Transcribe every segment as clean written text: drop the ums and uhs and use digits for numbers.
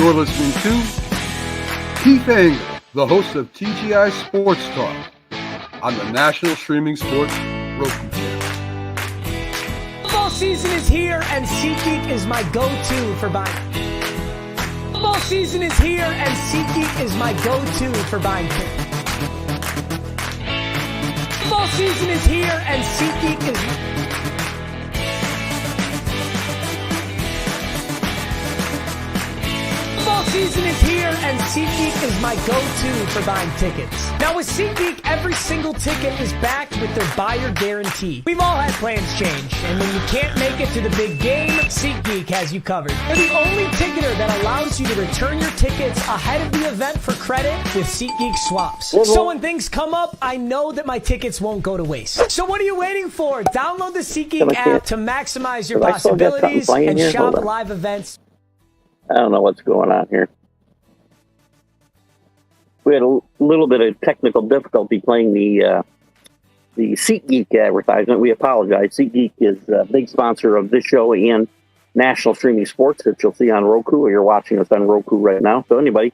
You're listening to Keith Engle, the host of TGI Sports Talk on the National Streaming Sports Roku channel. Football season is here, and SeatGeek is my go-to for buying. Football season is here, and SeatGeek is my go-to for buying tickets. Football season is here, and SeatGeek is... Football season is here, and SeatGeek is my go-to for buying tickets. Now with SeatGeek, every single ticket is backed with their buyer guarantee. We've all had plans change, and when you can't make it to the big game, SeatGeek has you covered. They're the only ticketer that allows you to return your tickets ahead of the event for credit with SeatGeek swaps. So when things come up, I know that my tickets won't go to waste. So what are you waiting for? Download the SeatGeek app to maximize your possibilities and shop live events. I don't know what's going on here. We had a little bit of technical difficulty playing the SeatGeek advertisement. We apologize. SeatGeek is a big sponsor of this show and National Streaming Sports that you'll see on Roku, or you're watching us on Roku right now. So anyway,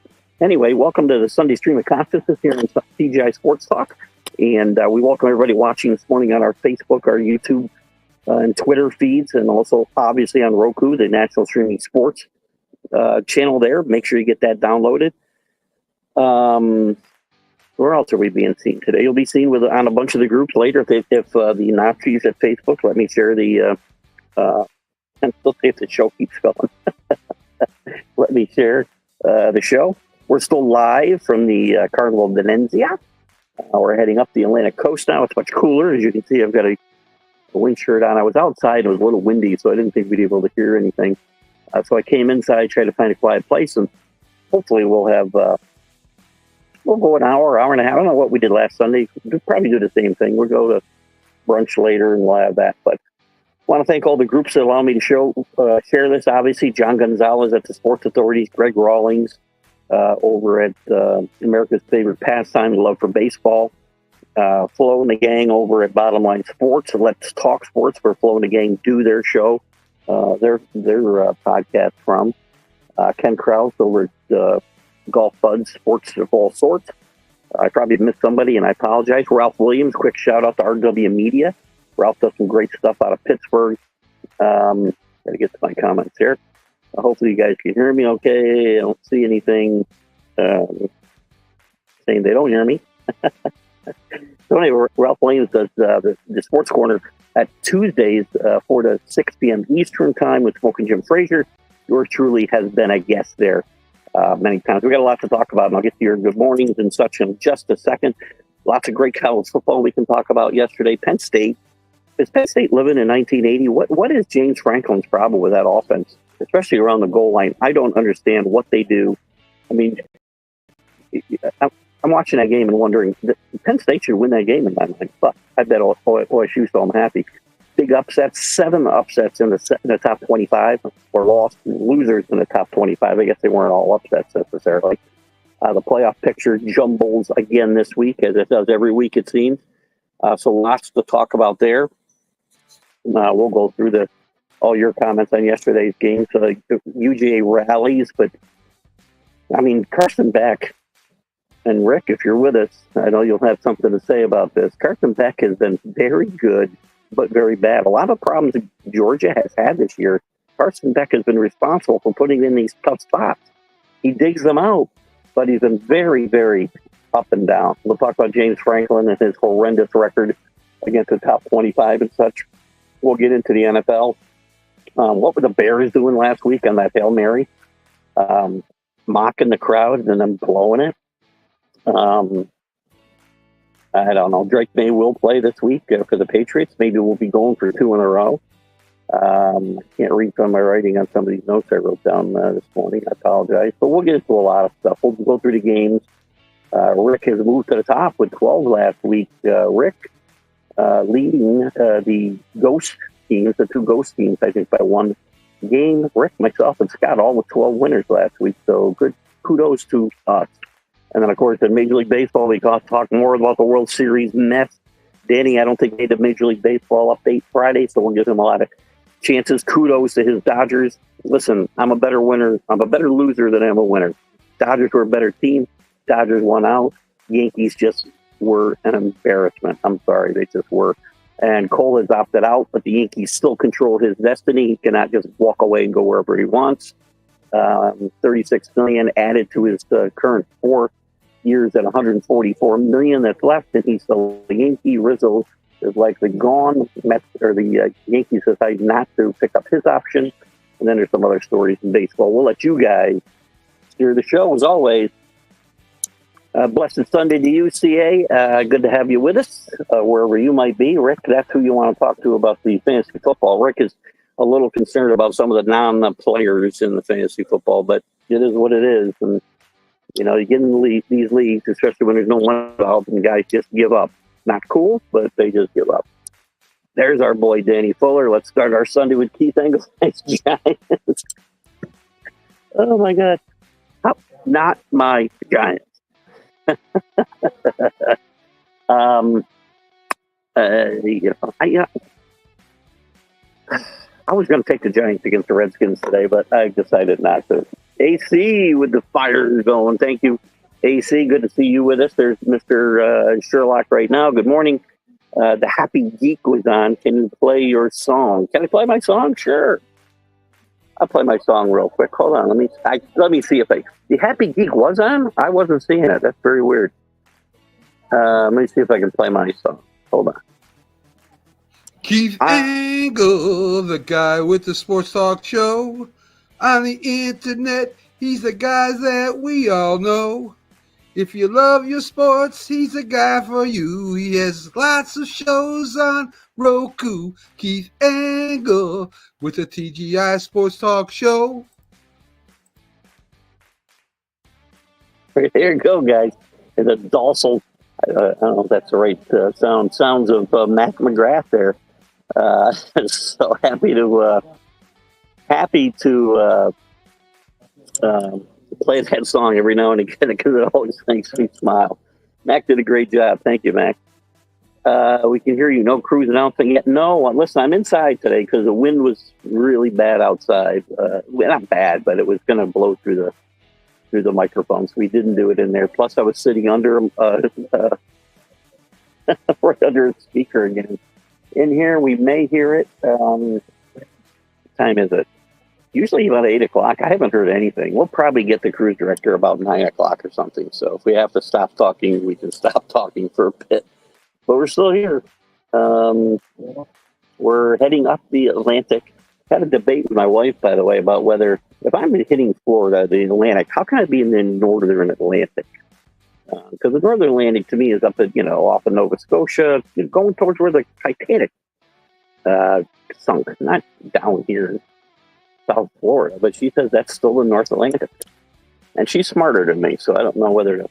welcome to the Sunday Stream of Consciousness here in TGI Sports Talk. And we welcome everybody watching this morning on our Facebook, our YouTube, and Twitter feeds, and also obviously on Roku, the National Streaming Sports channel there. Make sure you get that downloaded. Where else are we being seen today? You'll be seen on a bunch of the groups later. If the Nazis at Facebook let me share the and still see if the show keeps going. Let me share the show. We're still live from the Carnival of Venezia. We're heading up the Atlantic coast now. It's much cooler. As you can see, I've got a wind shirt on. I was outside. It was a little windy, so I didn't think we'd be able to hear anything. So I came inside, tried to find a quiet place, and hopefully we'll go an hour and a half. I don't know what we did last Sunday. We'll probably do the same thing. We'll go to brunch later and we'll have that. But I want to thank all the groups that allow me to share this. Obviously, John Gonzalez at the Sports Authorities, Greg Rawlings over at America's Favorite Pastime, Love for Baseball, Flo and the Gang over at Bottom Line Sports, Let's Talk Sports, where Flo and the Gang do their show. Their podcast from Ken Krause over at Golf Buds Sports of all sorts. I probably missed somebody, and I apologize. Ralph Williams, quick shout out to RW Media. Ralph does some great stuff out of Pittsburgh. Gotta get to my comments here. Hopefully you guys can hear me okay. I don't see anything saying they don't hear me. So anyway, Ralph Williams does the Sports Corner at Tuesdays, 4 to 6 p.m. Eastern Time with Smoking Jim Frazier. Yours truly has been a guest there many times. We got a lot to talk about, and I'll get to your good mornings and such in just a second. Lots of great college football we can talk about yesterday. Penn State. Is Penn State living in 1980? What is James Franklin's problem with that offense, especially around the goal line? I don't understand what they do. I mean, I'm watching that game and wondering, Penn State should win that game in my mind. But I bet OSU, so I'm happy. Big upsets, 7 upsets in the top 25, or losers in the top 25. I guess they weren't all upsets necessarily. The playoff picture jumbles again this week, as it does every week, it seems. So lots to talk about there. We'll go through all your comments on yesterday's game. So the UGA rallies, but I mean, Carson Beck. And Rick, if you're with us, I know you'll have something to say about this. Carson Beck has been very good, but very bad. A lot of problems Georgia has had this year, Carson Beck has been responsible for putting in these tough spots. He digs them out, but he's been very, very up and down. We'll talk about James Franklin and his horrendous record against the top 25 and such. We'll get into the NFL. What were the Bears doing last week on that Hail Mary? Mocking the crowd and then blowing it. I don't know. Drake May will play this week for the Patriots. Maybe we'll be going for 2 in a row. I can't read from my writing on some of these notes I wrote down this morning. I apologize. But we'll get into a lot of stuff. We'll go through the games. Rick has moved to the top with 12 last week. Rick leading the ghost teams, the 2 ghost teams, I think, by 1 game. Rick, myself, and Scott all with 12 winners last week. So good kudos to us. And then, of course, in Major League Baseball, we got to talk more about the World Series mess. Danny, I don't think made a Major League Baseball update Friday, so we'll give him a lot of chances. Kudos to his Dodgers. Listen, I'm a better winner. I'm a better loser than I'm a winner. Dodgers were a better team. Dodgers won out. Yankees just were an embarrassment. I'm sorry, they just were. And Cole has opted out, but the Yankees still control his destiny. He cannot just walk away and go wherever he wants. $36 million added to his current 4 years at $144 million that's left, and he's still a Yankee. Rizzo is likely gone. The Yankees decided not to pick up his option. And then there's some other stories in baseball. We'll let you guys steer the show as always. Blessed Sunday to you, CA. Good to have you with us, wherever you might be. Rick, that's who you want to talk to about the fantasy football. Rick is a little concerned about some of the non-players in the fantasy football, but it is what it is. And, you know, you get in these leagues, especially when there's no one involved, and guys just give up. Not cool, but they just give up. There's our boy, Danny Fuller. Let's start our Sunday with Keith Engle. Thanks, Giants. Oh, my God. How? Not my Giants. I was going to take the Giants against the Redskins today, but I decided not to. AC with the fire going. Thank you, AC. Good to see you with us. There's Mr. Sherlock right now. Good morning. The Happy Geek was on. Can you play your song? Can I play my song? Sure. I'll play my song real quick. Hold on. Let me see if the Happy Geek was on. I wasn't seeing it. That's very weird. Let me see if I can play my song. Hold on. Keith Engle, the guy with the sports talk show. On the internet, he's the guy that we all know. If you love your sports, he's the guy for you. He has lots of shows on Roku. Keith Engle with the TGI Sports Talk Show. There you go, guys. It's a docile, I don't know if that's the right sounds of Mac McGrath there. So happy to play that song every now and again because it always makes me smile. Mac did a great job. Thank you, Mac. We can hear you. No cruise announcing yet. No, listen, I'm inside today because the wind was really bad outside. Not bad, but it was going to blow through the microphones. We didn't do it in there. Plus, I was sitting under right under a speaker again. In here, we may hear it. What time is it? Usually about 8 o'clock. I haven't heard anything. We'll probably get the cruise director about 9 o'clock or something. So if we have to stop talking, we can stop talking for a bit. But we're still here. We're heading up the Atlantic. Had a debate with my wife, by the way, about whether if I'm hitting Florida, the Atlantic, how can I be in the northern Atlantic? Because the northern Atlantic to me is up at, off of Nova Scotia, going towards where the Titanic sunk, not down here in South Florida. But she says that's still the North Atlantic. And she's smarter than me, so I don't know whether to.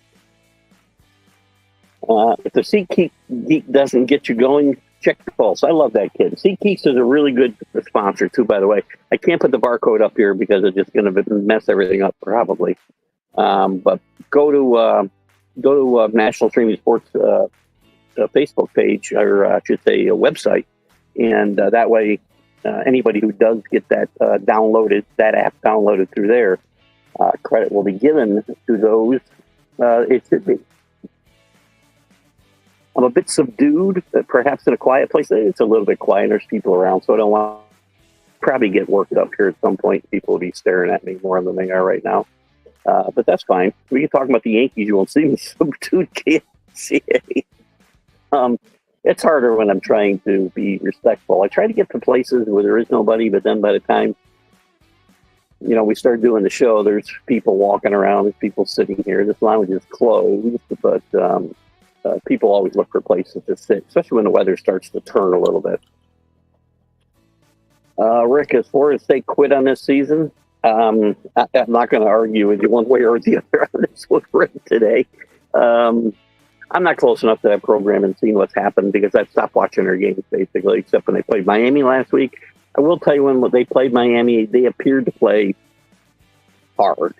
If the SeatGeek doesn't get you going, check the pulse. I love that kid. SeatGeek is a really good sponsor, too, by the way. I can't put the barcode up here because it's just going to mess everything up, probably. But go to National Streaming Sports Facebook page, or I should say a website, and that way anybody who does get that app downloaded through there, credit will be given to those. It should be. I'm a bit subdued, perhaps in a quiet place. It's a little bit quiet. There's people around, so I don't want to probably get worked up here at some point. People will be staring at me more than they are right now. But that's fine. We can talk about the Yankees. You won't see me subdued, KCA. It's harder when I'm trying to be respectful. I try to get to places where there is nobody, but then by the time we start doing the show, there's people walking around, there's people sitting here. This lounge is closed, but people always look for places to sit, especially when the weather starts to turn a little bit. Rick, as Florida State quit on this season, I'm not going to argue with you one way or the other on this one, Rick, today. I'm not close enough to that program and seeing what's happened because I've stopped watching their games, basically, except when they played Miami last week. I will tell you, when they played Miami, they appeared to play hard.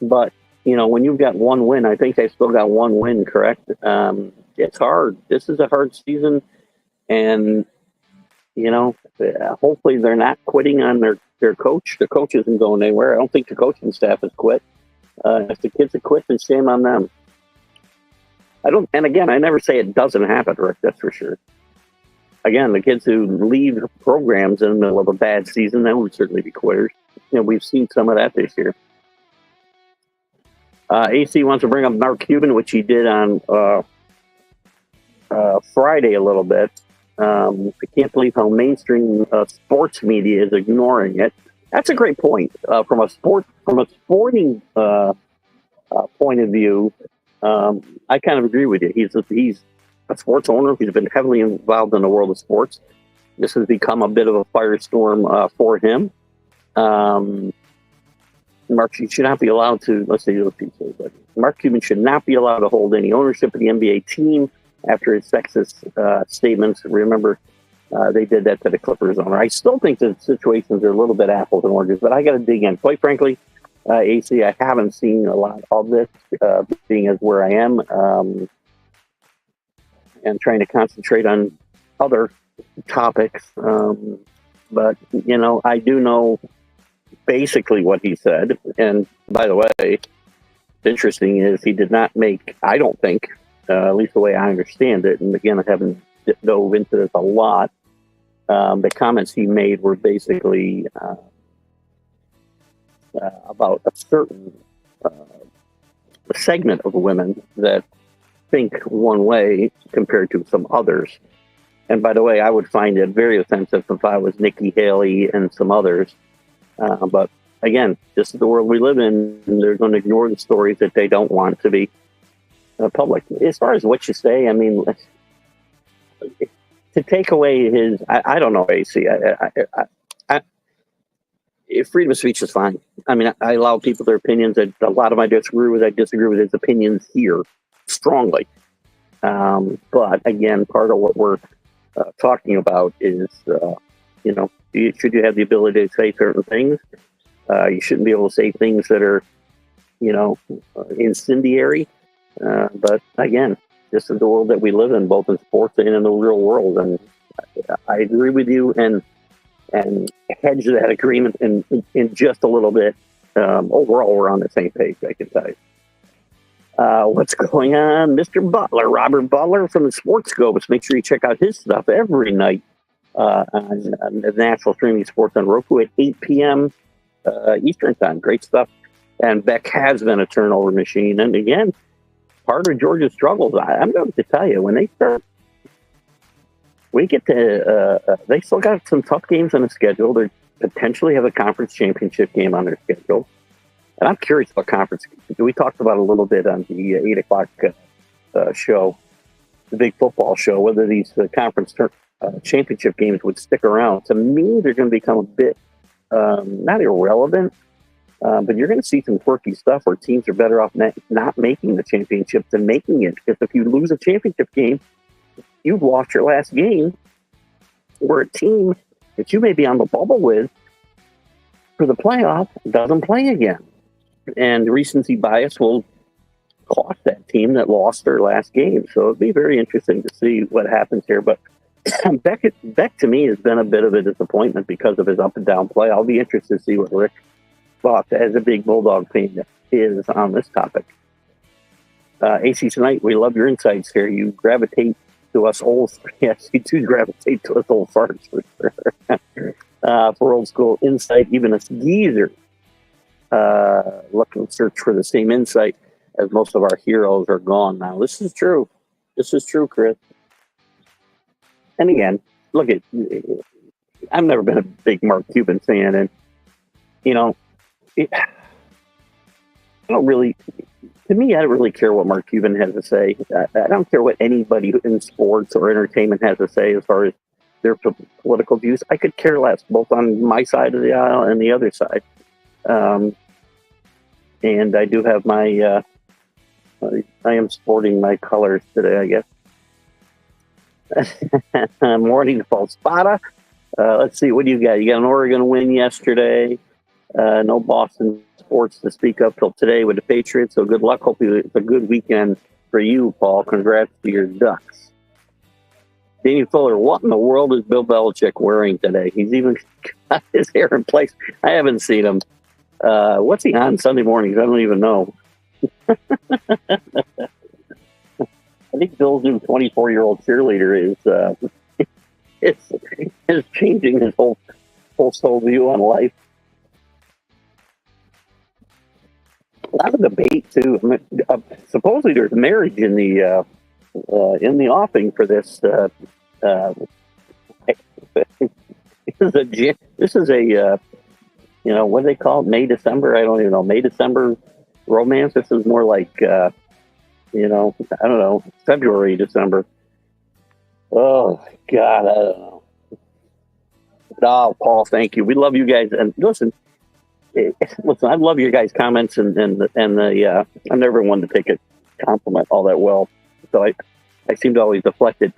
But, when you've got one win, I think they still got one win, correct? It's hard. This is a hard season. And, hopefully they're not quitting on their coach. The coach isn't going anywhere. I don't think the coaching staff has quit. If the kids have quit, then shame on them. And again, I never say it doesn't happen, Rick, that's for sure. Again, the kids who leave programs in the middle of a bad season, that would certainly be quitters. We've seen some of that this year. AC wants to bring up Mark Cuban, which he did on Friday a little bit. I can't believe how mainstream sports media is ignoring it. That's a great point. From a sporting point of view, I kind of agree with you. He's a sports owner. He's been heavily involved in the world of sports. This has become a bit of a firestorm for him. Mark should not be allowed to, let's say those people, but Mark Cuban should not be allowed to hold any ownership of the NBA team after his sexist statements. Remember, they did that to the Clippers owner. I still think the situations are a little bit apples and oranges, but I got to dig in. Quite frankly, AC, I haven't seen a lot of this, being as where I am, and trying to concentrate on other topics. But, I do know basically what he said. And by the way, interesting is he did not make, I don't think, at least the way I understand it, and again, I haven't dove into this a lot, the comments he made were basically about a certain segment of women that think one way compared to some others. And by the way, I would find it very offensive if I was Nikki Haley and some others. But again, this is the world we live in, and they're going to ignore the stories that they don't want to be public. As far as what you say, I mean, to take away his, I don't know, AC. Freedom of speech is fine. I mean, I allow people their opinions. A lot of them I disagree with. I disagree with his opinions here strongly. But again, part of what we're talking about is, should you have the ability to say certain things? You shouldn't be able to say things that are, incendiary. But again, this is the world that we live in, both in sports and in the real world. And I agree with you and hedge that agreement in just a little bit. Overall, we're on the same page, I can tell you. What's going on? Mr. Butler, Robert Butler from the Sports Scopes. Make sure you check out his stuff every night on the National Streaming Sports on Roku at 8 p.m. Eastern Time. Great stuff. And Beck has been a turnover machine. And again, part of Georgia's struggles, I'm going to tell you, when they start, we get to, they still got some tough games on the schedule. They potentially have a conference championship game on their schedule. And I'm curious about conference. We talked about a little bit on the 8 o'clock show, the big football show, whether these conference championship games would stick around. To me, they're going to become a bit, not irrelevant, but you're going to see some quirky stuff where teams are better off not making the championship than making it. Because if you lose a championship game, you've lost your last game, where a team that you may be on the bubble with for the playoff doesn't play again. And recency bias will cost that team that lost their last game. So it'd be very interesting to see what happens here. But Beck to me has been a bit of a disappointment because of his up and down play. I'll be interested to see what Rick thought as a big Bulldog fan is on this topic. AC tonight, we love your insights here. You gravitate to us old, yes, you do gravitate to us old farts for sure. For old school insight, even us geezers looking search for the same insight as most of our heroes are gone now. This is true. This is true, Chris. And again, look at, I've never been a big Mark Cuban fan, and I don't really. To me, I don't really care what Mark Cuban has to say. I don't care what anybody in sports or entertainment has to say as far as their political views. I could care less, both on my side of the aisle and the other side. And I do have my, I am sporting my colors today, I guess. Morning to Paul Spada. Let's see, what do you got? You got an Oregon win yesterday. No Boston sports to speak of till today with the Patriots. So good luck. Hopefully it's a good weekend for you, Paul. Congrats to your Ducks. Danny Fuller, what in the world is Bill Belichick wearing today? He's even got his hair in place. I haven't seen him. What's he on Sunday mornings? I don't even know. I think Bill's new 24-year-old cheerleader is changing his whole soul view on life. A lot of debate too. Supposedly, there's marriage in the offing for this. This is a what do they call it? May December? I don't even know. May December romance. This is more like I don't know, February December. Oh God, I don't know. Oh, Paul, thank you. We love you guys, and listen, I love your guys' comments, and the I'm never one to take a compliment all that well, so I seem to always deflect it.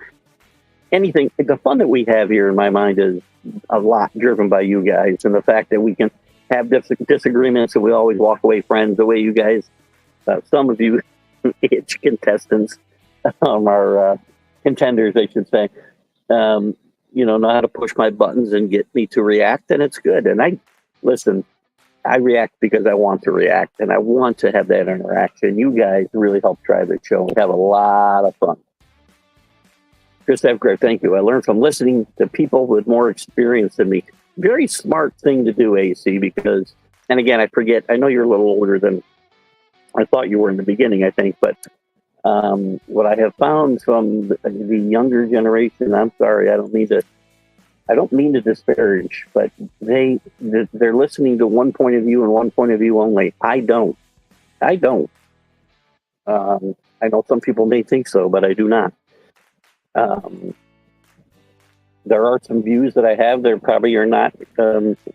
Anything, the fun that we have here in my mind is a lot driven by you guys, and the fact that we can have disagreements and we always walk away friends. The way you guys, some of you, itch contestants, are contenders, I should say. Know how to push my buttons and get me to react, and it's good. And I react because I want to react, and I want to have that interaction. You guys really help drive the show. We have a lot of fun. Chris Evgrave, thank you. I learned from listening to people with more experience than me. Very smart thing to do, AC, because, and again, I forget, I know you're a little older than I thought you were in the beginning, I think, but what I have found from the younger generation, I'm sorry, I don't mean to disparage, but they're listening to one point of view and one point of view only. I don't. I know some people may think so, but I do not. There are some views that I have that probably are not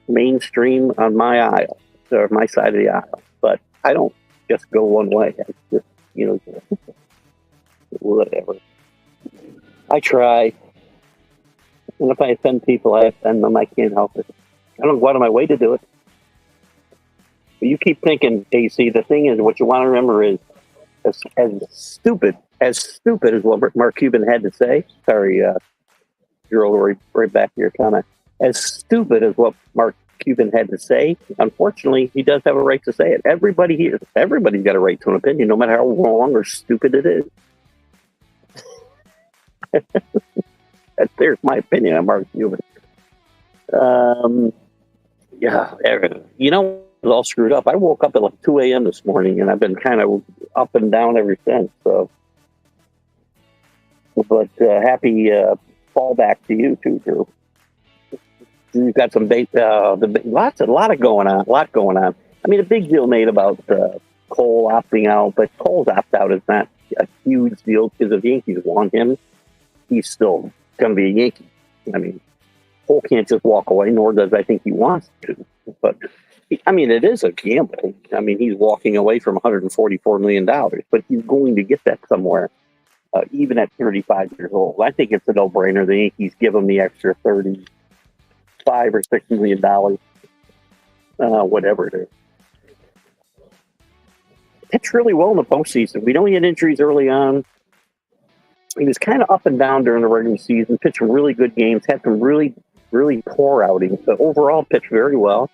mainstream on my aisle, or my side of the aisle, but I don't just go one way. I just, whatever. I try. And if I offend people, I offend them. I can't help it. I don't go out of my way to do it. But you keep thinking, AC, the thing is, what you want to remember is, as stupid as what Mark Cuban had to say. Sorry, you're right back to your comment. As stupid as what Mark Cuban had to say, unfortunately, he does have a right to say it. Everybody's got a right to an opinion, no matter how wrong or stupid it is. There's my opinion on Mark Cuban. Yeah, it was all screwed up. I woke up at like 2 a.m. this morning, and I've been kind of up and down ever since. So, but happy fallback to you too, Drew. You've got some a lot going on. I mean, a big deal made about Cole opting out, but Cole's opt out is not a huge deal because if the Yankees want him, he's still going to be a Yankee. I mean, Cole can't just walk away, nor does I think he wants to. But I mean, it is a gamble. I mean, he's walking away from $144 million, but he's going to get that somewhere, even at 35 years old. I think it's a no-brainer. The Yankees give him the extra $35 or $6 million, whatever it is. Pitched really well in the postseason. We know he had injuries early on. He was kind of up and down during the regular season, pitched some really good games, had some really, really poor outings, but overall pitched very well.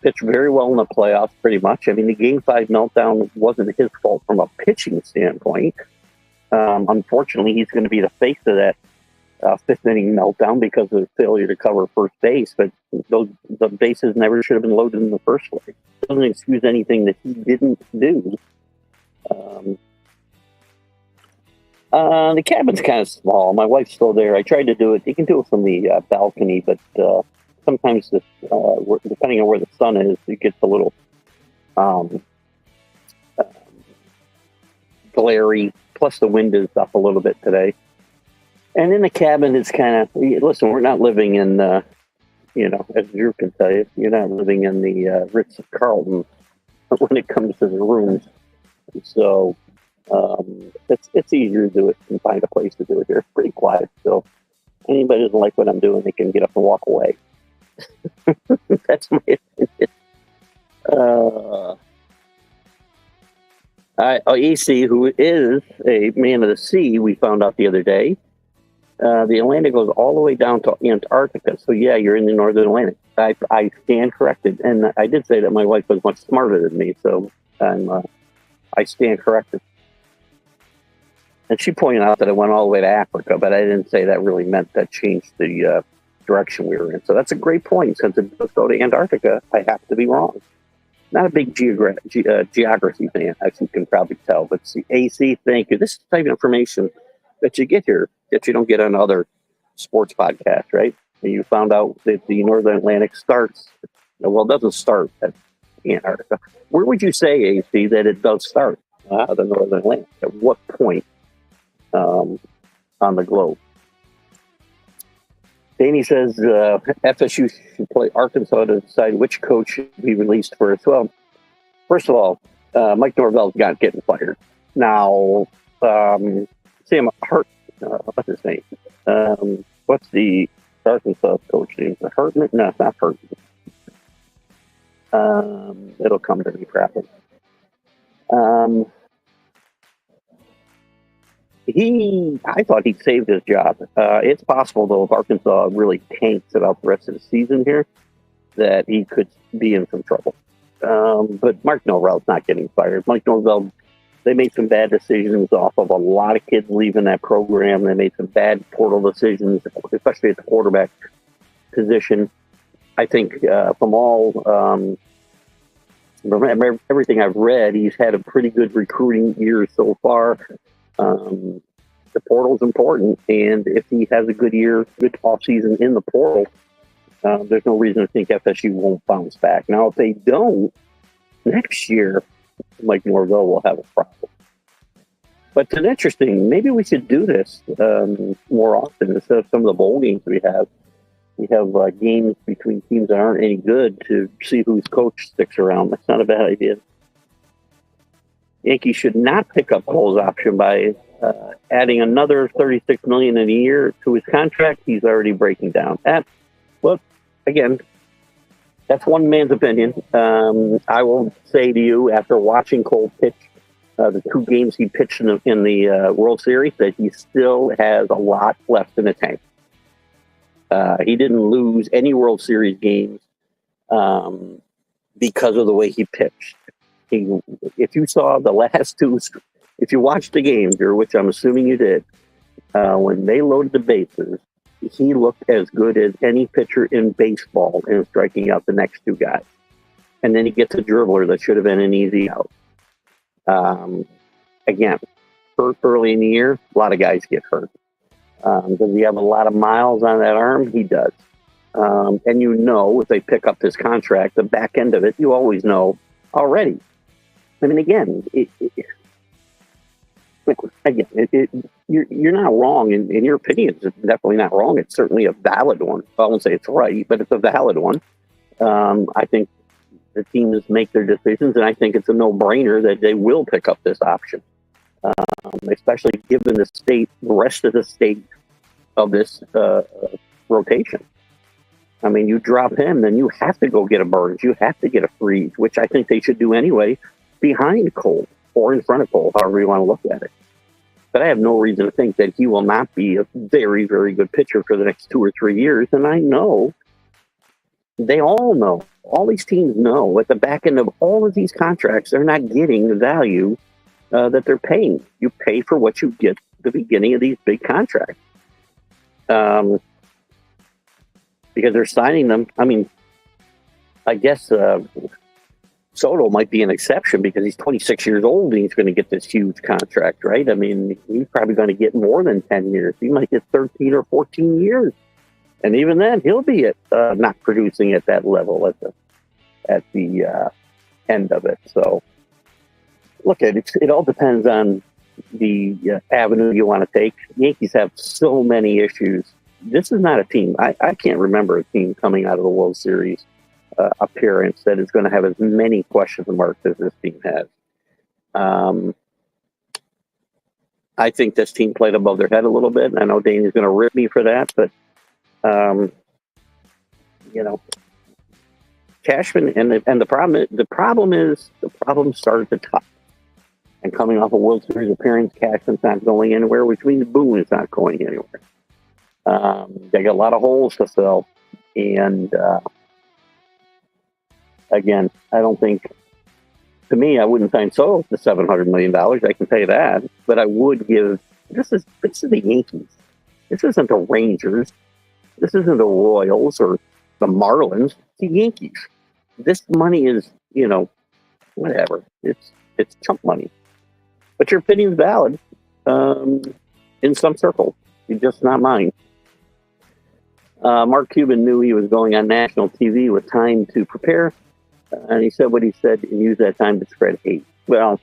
Pitched very well in the playoffs, pretty much. I mean, the Game 5 meltdown wasn't his fault from a pitching standpoint. Unfortunately, he's going to be the face of that fifth inning meltdown because of the failure to cover first base, but the bases never should have been loaded in the first place. It doesn't excuse anything that he didn't do. The cabin's kind of small. My wife's still there. I tried to do it. You can do it from the balcony, but sometimes, depending on where the sun is, it gets a little glary. Plus, the wind is up a little bit today. And in the cabin, it's kind of, listen, we're not living in, as Drew can tell you, you're not living in the Ritz-Carlton when it comes to the rooms. So it's easier to do it and find a place to do it here. It's pretty quiet still. Anybody doesn't like what I'm doing, they can get up and walk away. That's my opinion. AC, who is a man of the sea, we found out the other day, The Atlantic goes all the way down to Antarctica. So, yeah, you're in the Northern Atlantic. I stand corrected. And I did say that my wife was much smarter than me, so I stand corrected. And she pointed out that it went all the way to Africa, but I didn't say that really meant that changed the direction we were in. So that's a great point. Since it does go to Antarctica, I have to be wrong. Not a big geography fan, as you can probably tell. But see, AC, thank you. This is the type of information that you get here that you don't get on other sports podcasts, right? And you found out that the Northern Atlantic starts, well, it doesn't start at Antarctica. Where would you say, AC, that it does start? The Northern Atlantic. At what point on the globe? Danny says FSU should play Arkansas to decide which coach should be released first. Well, first of all, Mike Norvell's not getting fired. Now, Sam Hart, what's his name? What's the Arkansas coach name? Hartman? No, it's not Hartman. It'll come to me, probably. I thought he saved his job. It's possible, though, if Arkansas really tanks about the rest of the season here, that he could be in some trouble. But Mark Norvell's not getting fired. Mike Norvell, they made some bad decisions off of a lot of kids leaving that program. They made some bad portal decisions, especially at the quarterback position. I think from everything I've read, he's had a pretty good recruiting year so far. The portal's important, and if he has a good year, good off season in the portal, there's no reason to think FSU won't bounce back. Now, if they don't, next year, Mike Norvell will have a problem. But it's interesting. Maybe we should do this more often instead of some of the bowl games we have. We have games between teams that aren't any good to see whose coach sticks around. That's not a bad idea. Yankees should not pick up Cole's option by adding another $36 million in a year to his contract. He's already breaking down. Again, that's one man's opinion. I will say to you, after watching Cole pitch the two games he pitched in the World Series, that he still has a lot left in the tank. He didn't lose any World Series games because of the way he pitched. If you saw the last two, if you watched the games, which I'm assuming you did, when they loaded the bases, he looked as good as any pitcher in baseball in striking out the next two guys. And then he gets a dribbler that should have been an easy out. Again, hurt early in the year, a lot of guys get hurt. Does he have a lot of miles on that arm? He does. And if they pick up this contract, the back end of it, you always know already. I mean, again, you're not wrong in your opinion. It's definitely not wrong. It's certainly a valid one. I won't say it's right, but it's a valid one. I think the teams make their decisions, and I think it's a no-brainer that they will pick up this option, especially given the rest of the state of this rotation. I mean, you drop him, then you have to go get a Burns. You have to get a Freeze, which I think they should do anyway, behind Cole or in front of Cole, however you want to look at it. But I have no reason to think that he will not be a very, very good pitcher for the next 2 or 3 years. And I know, they all know, all these teams know at the back end of all of these contracts, they're not getting the value that they're paying. You pay for what you get at the beginning of these big contracts. Because they're signing them. I mean, I guess Soto might be an exception because he's 26 years old and he's going to get this huge contract, right? I mean, he's probably going to get more than 10 years. He might get 13 or 14 years. And even then, he'll be not producing at that level at the end of it. So, look, it all depends on the avenue you want to take. Yankees have so many issues. This is not a team. I can't remember a team coming out of the World Series appearance that is going to have as many question marks as this team has. I think this team played above their head a little bit. I know Danny's going to rip me for that, but Cashman and the problem started at the top. And coming off a World Series appearance, Cashman's not going anywhere, which means Boone is not going anywhere. They got a lot of holes to fill. And again, I don't think, to me, I wouldn't sign Solo for $700 million. I can pay that. But I would give, this is the Yankees. This isn't the Rangers. This isn't the Royals or the Marlins. It's the Yankees. This money is, whatever. It's chump money. But your opinion's valid in some circles. It's just not mine. Mark Cuban knew he was going on national TV with time to prepare, and he said what he said and used that time to spread hate. Well,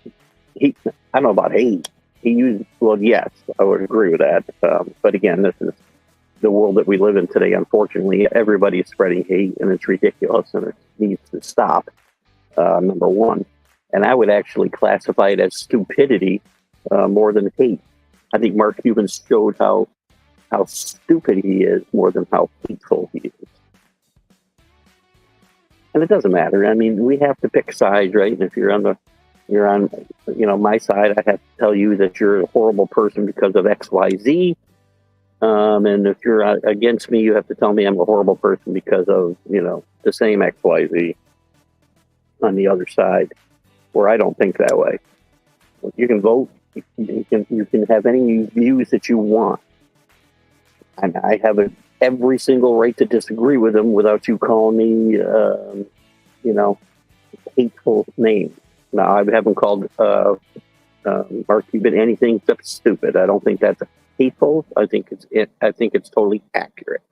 I don't know about hate. Yes, I would agree with that. But again, this is the world that we live in today. Unfortunately, everybody's spreading hate, and it's ridiculous, and it needs to stop, number one. And I would actually classify it as stupidity more than hate. I think Mark Cuban showed how stupid he is more than how hateful he is. And it doesn't matter. I mean, we have to pick sides, right? And if you're on my side, I have to tell you that you're a horrible person because of X, Y, Z. And if you're against me, you have to tell me I'm a horrible person because of, the same X, Y, Z on the other side, where I don't think that way. You can vote. You can have any views that you want. And I have every single right to disagree with them without you calling me, hateful names. Now, I haven't called Mark Cuban anything except stupid. I don't think that's hateful. I think it's totally accurate.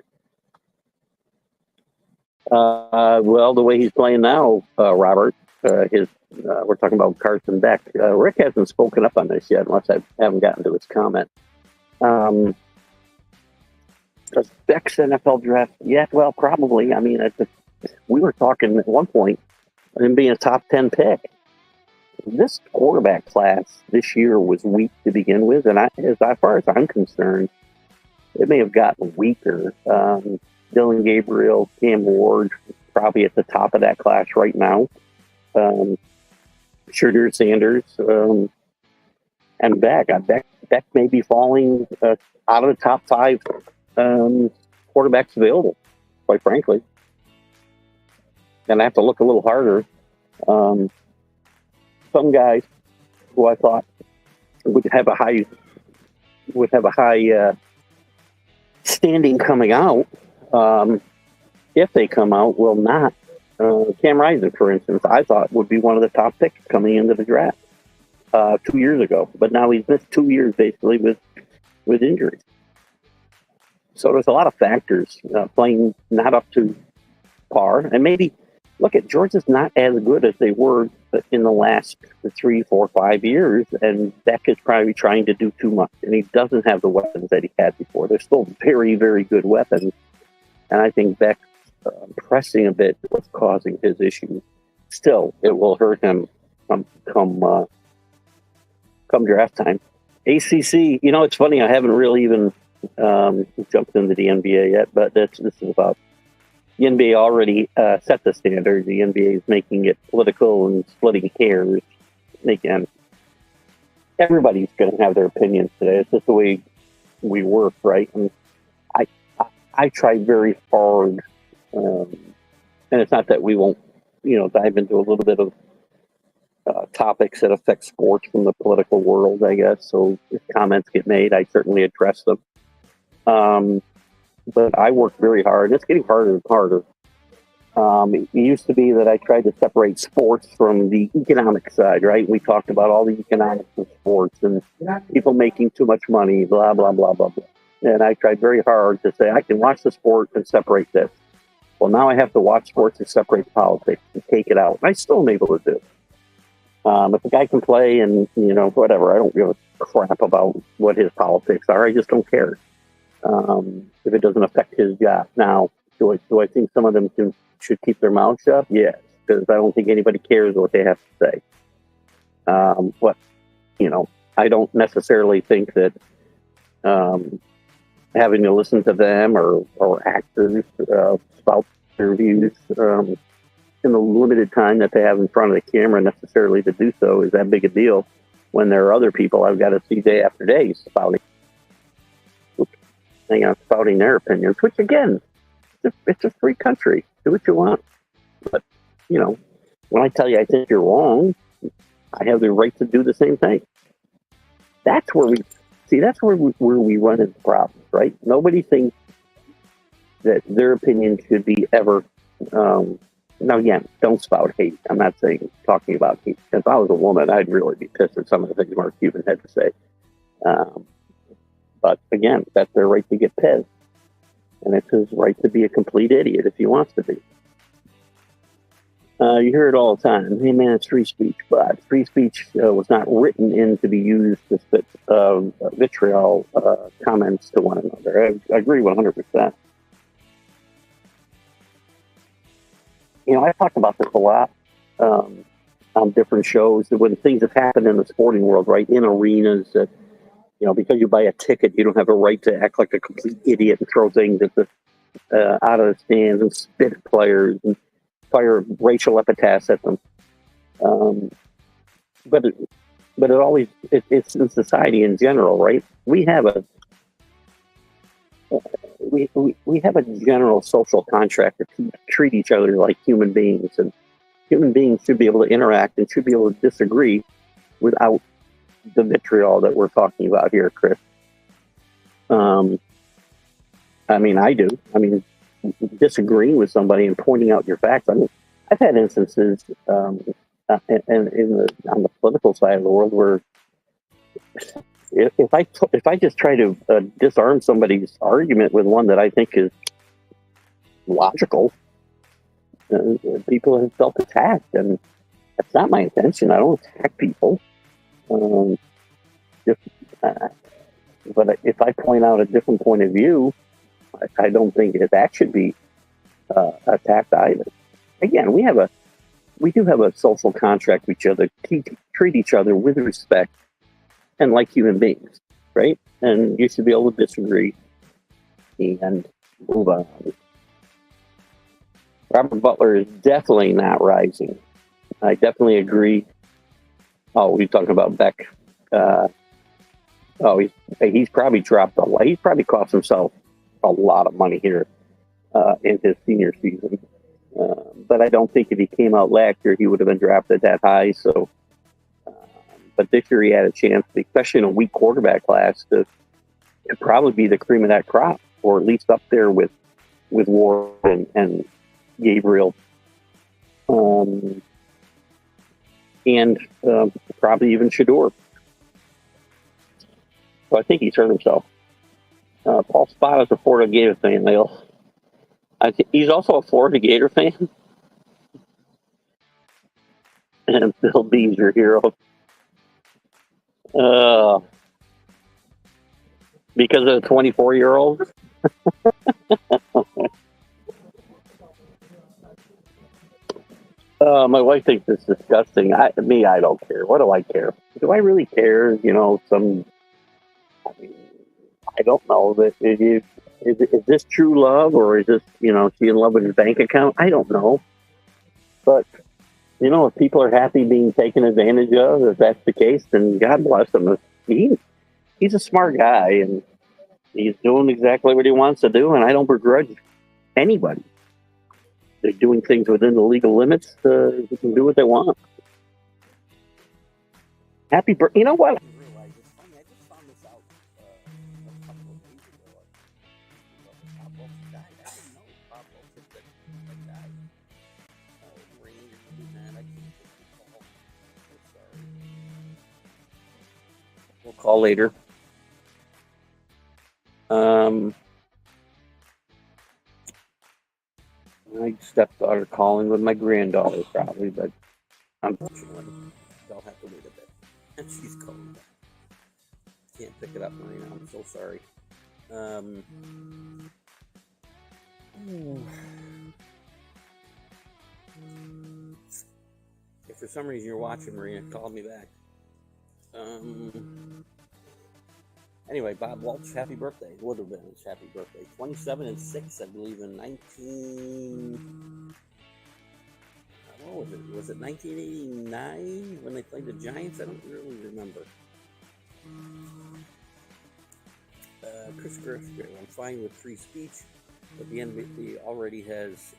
Well, the way he's playing now, Robert, we're talking about Carson Beck. Rick hasn't spoken up on this yet, unless I haven't gotten to his comment. Does Beck's NFL draft? Yeah, well, probably. I mean, we were talking at one point of him being a top 10 pick. This quarterback class this year was weak to begin with, and as far as I'm concerned, it may have gotten weaker. Dylan Gabriel, Cam Ward, probably at the top of that class right now. Shedeur Sanders, and Beck. Beck may be falling out of the top 5 quarterbacks available, quite frankly. And I have to look a little harder. Some guys who I thought would have a high standing coming out, if they come out, will not. Cam Rising, for instance, I thought would be one of the top picks coming into the draft 2 years ago, but now he's missed 2 years basically with injuries. So there's a lot of factors playing not up to par, and maybe look at Georgia's not as good as they were in the last 3, 4, 5 years, and Beck is probably trying to do too much, and he doesn't have the weapons that he had before. They're still very, very good weapons, and I think Beck pressing a bit was causing his issues. Still, it will hurt him come draft time. ACC, it's funny. I haven't really even jumped into the NBA yet, but this is about the NBA already set the standard. The NBA is making it political and splitting hairs. Again, everybody's going to have their opinions today. It's just the way we work, right? And I try very hard, and it's not that we won't, dive into a little bit of topics that affect sports from the political world, I guess. So if comments get made, I certainly address them. But I work very hard. It's getting harder and harder. It used to be that I tried to separate sports from the economic side, right? We talked about all the economics of sports and people making too much money, blah, blah, blah, blah, blah. And I tried very hard to say, I can watch the sport and separate this. Well, now I have to watch sports and separate politics and take it out. And I still am able to do it. If a guy can play and, whatever, I don't give a crap about what his politics are. I just don't care. If it doesn't affect his job. Now, do I think some of them should keep their mouths shut? Yes, because I don't think anybody cares what they have to say. I don't necessarily think that having to listen to them or actors spout their views in the limited time that they have in front of the camera necessarily to do so is that big a deal when there are other people I've got to see day after day spouting. spouting their opinions, which again, it's a free country. Do what you want. But, when I tell you I think you're wrong, I have the right to do the same thing. That's where we run into problems, right? Nobody thinks that their opinion should be ever. Now, again, don't spout hate. I'm not talking about hate. If I was a woman, I'd really be pissed at some of the things Mark Cuban had to say. But again, that's their right to get pissed. And it's his right to be a complete idiot if he wants to be. You hear it all the time. Hey, man, it's free speech. But free speech was not written in to be used to spit vitriol comments to one another. I agree 100%. I talk about this a lot on different shows. When things have happened in the sporting world, right, in arenas, that because you buy a ticket, you don't have a right to act like a complete idiot and throw things at out of the stands and spit at players and fire racial epithets at them. But it always it's in society in general, right? We have a general social contract to treat each other like human beings, and human beings should be able to interact and should be able to disagree without the vitriol that we're talking about here, Chris. I do. Disagreeing with somebody and pointing out your facts. I've had instances, on the political side of the world where if I just try to disarm somebody's argument with one that I think is logical, people have felt attacked, and that's not my intention. I don't attack people. But if I point out a different point of view, I don't think that should be attacked either. Again, we do have a social contract with each other. Treat each other with respect and like human beings, right? And you should be able to disagree and move on. Robert Butler is definitely not rising. I definitely agree. Oh, we're talking about Beck. He's probably dropped a lot. He's probably cost himself a lot of money here in his senior season. But I don't think if he came out last year, he would have been drafted that high. So, but this year he had a chance, especially in a weak quarterback class, to probably be the cream of that crop, or at least up there with Ward and Gabriel, and probably even Shador. So I think he's hurt himself. Paul Spott is a Florida Gator fan. I think he's also a Florida Gator fan. And Bill B's your hero. Because of the 24-year-old. My wife thinks it's disgusting. I don't care. What do I care? Do I really care? I don't know. Is this true love, or is this, she in love with his bank account? I don't know. But, if people are happy being taken advantage of, if that's the case, then God bless him. He's a smart guy, and he's doing exactly what he wants to do, and I don't begrudge anybody. They're doing things within the legal limits. They can do what they want. Happy birthday. You know what? I just found this out a couple of days ago. Bob Welch died. I didn't know Bob Welch had died. I can't call. Sorry. We'll call later. My stepdaughter calling with my granddaughter probably, but unfortunately, they'll have to wait a bit. And she's calling back. Can't pick it up, Marina. I'm so sorry. If for some reason you're watching, Marina, call me back. Anyway, Bob Welch, happy birthday. Would have been his happy birthday. 27 and 6, I believe, in 19... What was it? Was it 1989 when they played the Giants? I don't really remember. Chris Griffith, I'm fine with free speech, but the NBA already has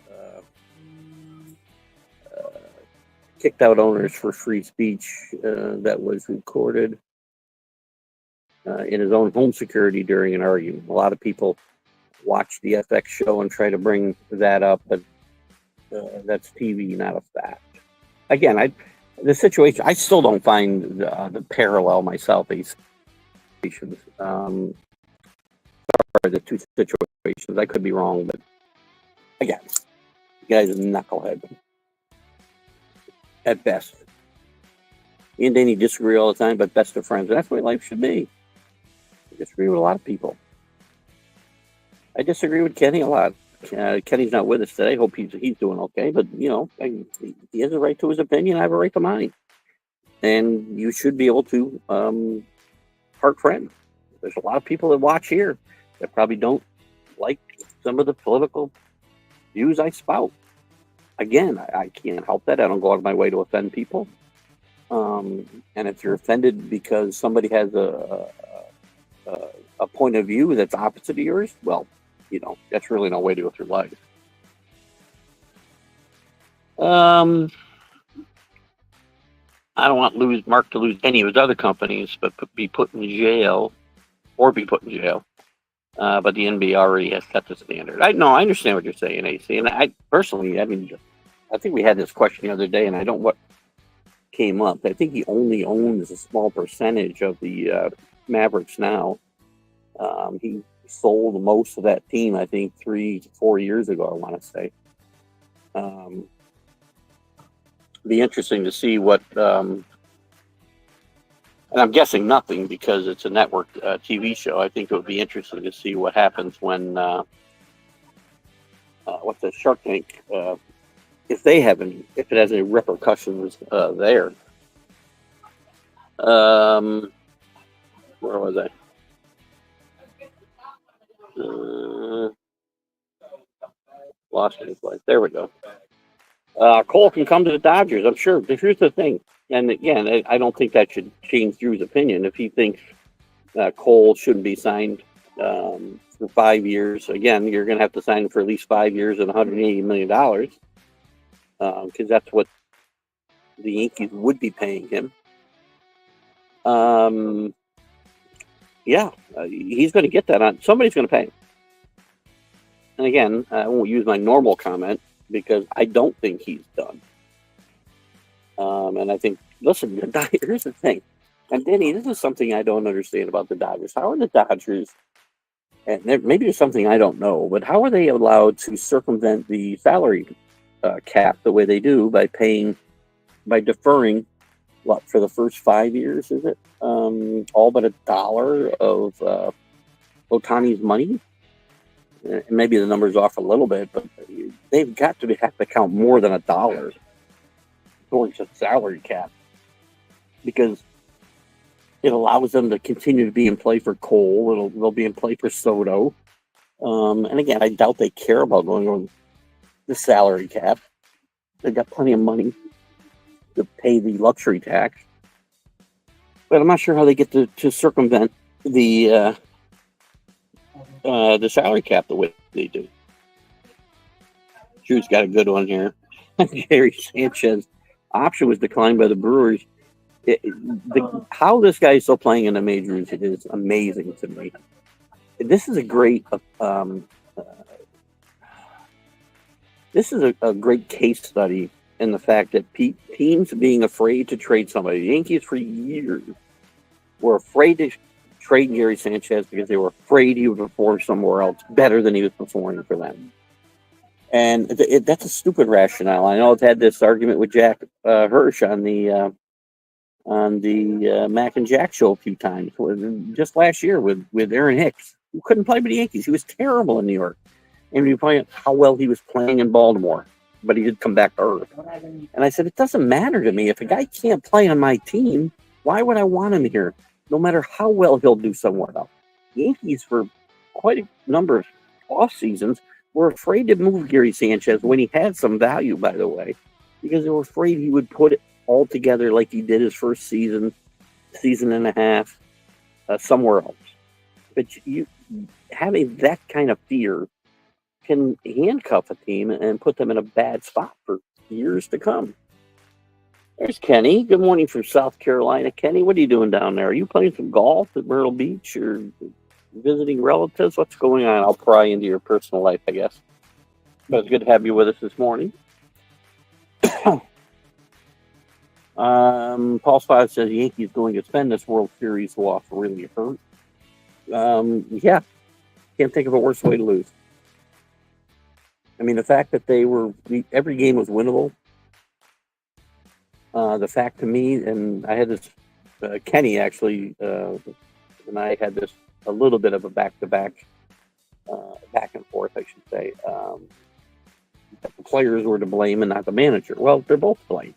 kicked out owners for free speech that was recorded in his own home security during an argument. A lot of people watch the FX show and try to bring that up, but that's TV, not a fact. Again, the situation, I still don't find the parallel myself. These situations, the two situations. I could be wrong, but again, the guy's a knucklehead at best. He and Danny disagree all the time, but best of friends. And that's what life should be. I disagree with a lot of people. I disagree with Kenny a lot. Kenny's not with us today. Hope he's doing okay. But, you know, he has a right to his opinion. I have a right to mine. And you should be able to part friends. There's a lot of people that watch here that probably don't like some of the political views I spout. Again, I can't help that. I don't go out of my way to offend people. And if you're offended because somebody has a point of view that's opposite of yours, well, you know, that's really no way to go through life. I don't want Mark to lose any of his other companies, but be put in jail. But the NBA already has set the standard. I understand what you're saying, AC. And I personally, I think we had this question the other day, and I don't know what came up. I think he only owns a small percentage of the Mavericks now. He sold most of that team, I think, 3 to 4 years ago, I want to say. Be interesting to see what, and I'm guessing nothing because it's a network TV show. I think it would be interesting to see what happens when, what's the Shark Tank, if it has any repercussions there. Where was I? Lost his place. There we go. Cole can come to the Dodgers, I'm sure. Here's the thing, and again, I don't think that should change Drew's opinion. If he thinks Cole shouldn't be signed for 5 years, again, you're going to have to sign him for at least 5 years and $180 million, because that's what the Yankees would be paying him. He's going to get that on. Somebody's going to pay him. And again, I won't use my normal comment because I don't think he's done. And I think, listen, here's the thing. And Denny, this is something I don't understand about the Dodgers. How are the Dodgers, and maybe there's something I don't know, but how are they allowed to circumvent the salary cap the way they do by deferring, for the first 5 years, is it? All but $1 of Ohtani's money? Maybe the number's off a little bit, but they've got to have to count more than $1 towards the salary cap because it allows them to continue to be in play for Cole. They'll be in play for Soto. And again, I doubt they care about going on the salary cap. They've got plenty of money to pay the luxury tax. But I'm not sure how they get to circumvent the salary cap the way they do. Drew's got a good one here. Gary Sanchez option was declined by the Brewers. How this guy is still playing in the majors is amazing to me. This is a great great case study in the fact that teams being afraid to trade somebody. The Yankees for years were afraid to trade Gary Sanchez because they were afraid he would perform somewhere else better than he was performing for them. And that's a stupid rationale. I know I've had this argument with Jack Hirsch on the Mac and Jack show a few times. Just last year with Aaron Hicks, who couldn't play for the Yankees. He was terrible in New York. And we pointed out how well he was playing in Baltimore, but he did come back to earth. And I said, it doesn't matter to me. If a guy can't play on my team, why would I want him here? No matter how well he'll do somewhere else. The Yankees, for quite a number of off seasons, were afraid to move Gary Sanchez when he had some value, by the way, because they were afraid he would put it all together like he did his first season and a half, somewhere else. But having that kind of fear can handcuff a team and put them in a bad spot for years to come. There's Kenny. Good morning from South Carolina. Kenny, what are you doing down there? Are you playing some golf at Myrtle Beach or visiting relatives? What's going on? I'll pry into your personal life, I guess. But it's good to have you with us this morning. Paul Spot says Yankees going to spend this World Series loss really hurt. Yeah, can't think of a worse way to lose. I mean, the fact that every game was winnable. The fact to me, and I had this, Kenny actually, and I had this a little bit of a back-to-back, back and forth, I should say. That the players were to blame and not the manager. Well, they're both to blame.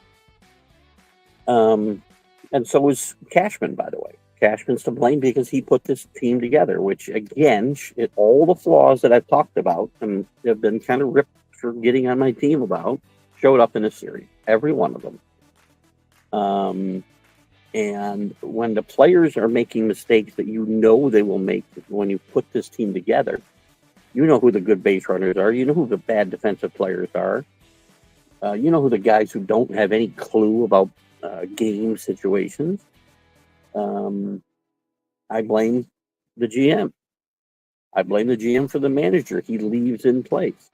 And so was Cashman, by the way. Cashman's to blame because he put this team together, which, again, all the flaws that I've talked about and have been kind of ripped for getting on my team about showed up in this series. Every one of them. And when the players are making mistakes that you know they will make when you put this team together, you know who the good base runners are. You know who the bad defensive players are. You know who the guys who don't have any clue about game situations. I blame the GM. I blame the GM for the manager. He leaves in place.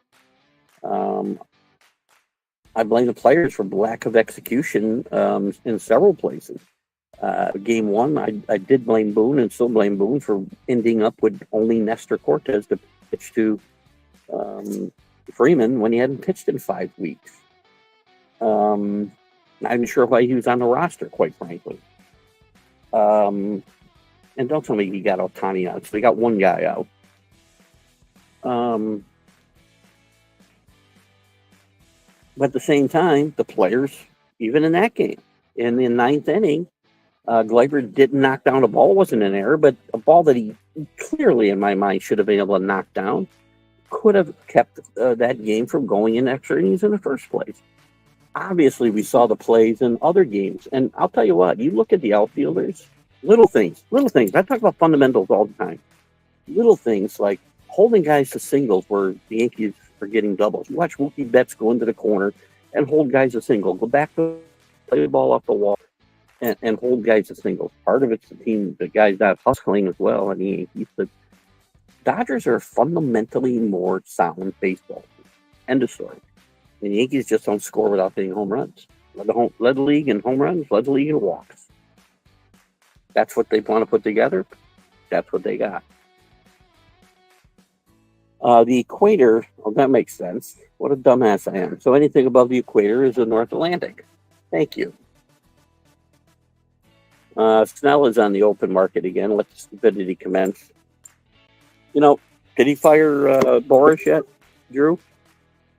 I blame the players for lack of execution in several places. Game one, I did blame Boone and still blame Boone for ending up with only Nestor Cortez to pitch to Freeman when he hadn't pitched in 5 weeks. Not even sure why he was on the roster, quite frankly. And don't tell me he got Ohtani out. So they got one guy out. But at the same time, the players, even in that game, in the ninth inning, Gleyber didn't knock down a ball. It wasn't an error, but a ball that he clearly, in my mind, should have been able to knock down, could have kept that game from going in extra innings in the first place. Obviously, we saw the plays in other games. And I'll tell you what, you look at the outfielders, little things. I talk about fundamentals all the time. Little things like holding guys to singles where the Yankees are getting doubles. You watch Mookie Betts go into the corner and hold guys a single. Go back to play the ball off the wall and hold guys a single. Part of it's the team, the guys not hustling as well. I mean, the Dodgers are fundamentally more sound baseball. End of story. And the Yankees just don't score without hitting home runs. Led the league in home runs, led the league in walks. That's what they want to put together. That's what they got. The equator, well, that makes sense. What a dumbass I am. So anything above the equator is the North Atlantic. Thank you. Snell is on the open market again. Let the stupidity commence. You know, did he fire Boris yet, Drew?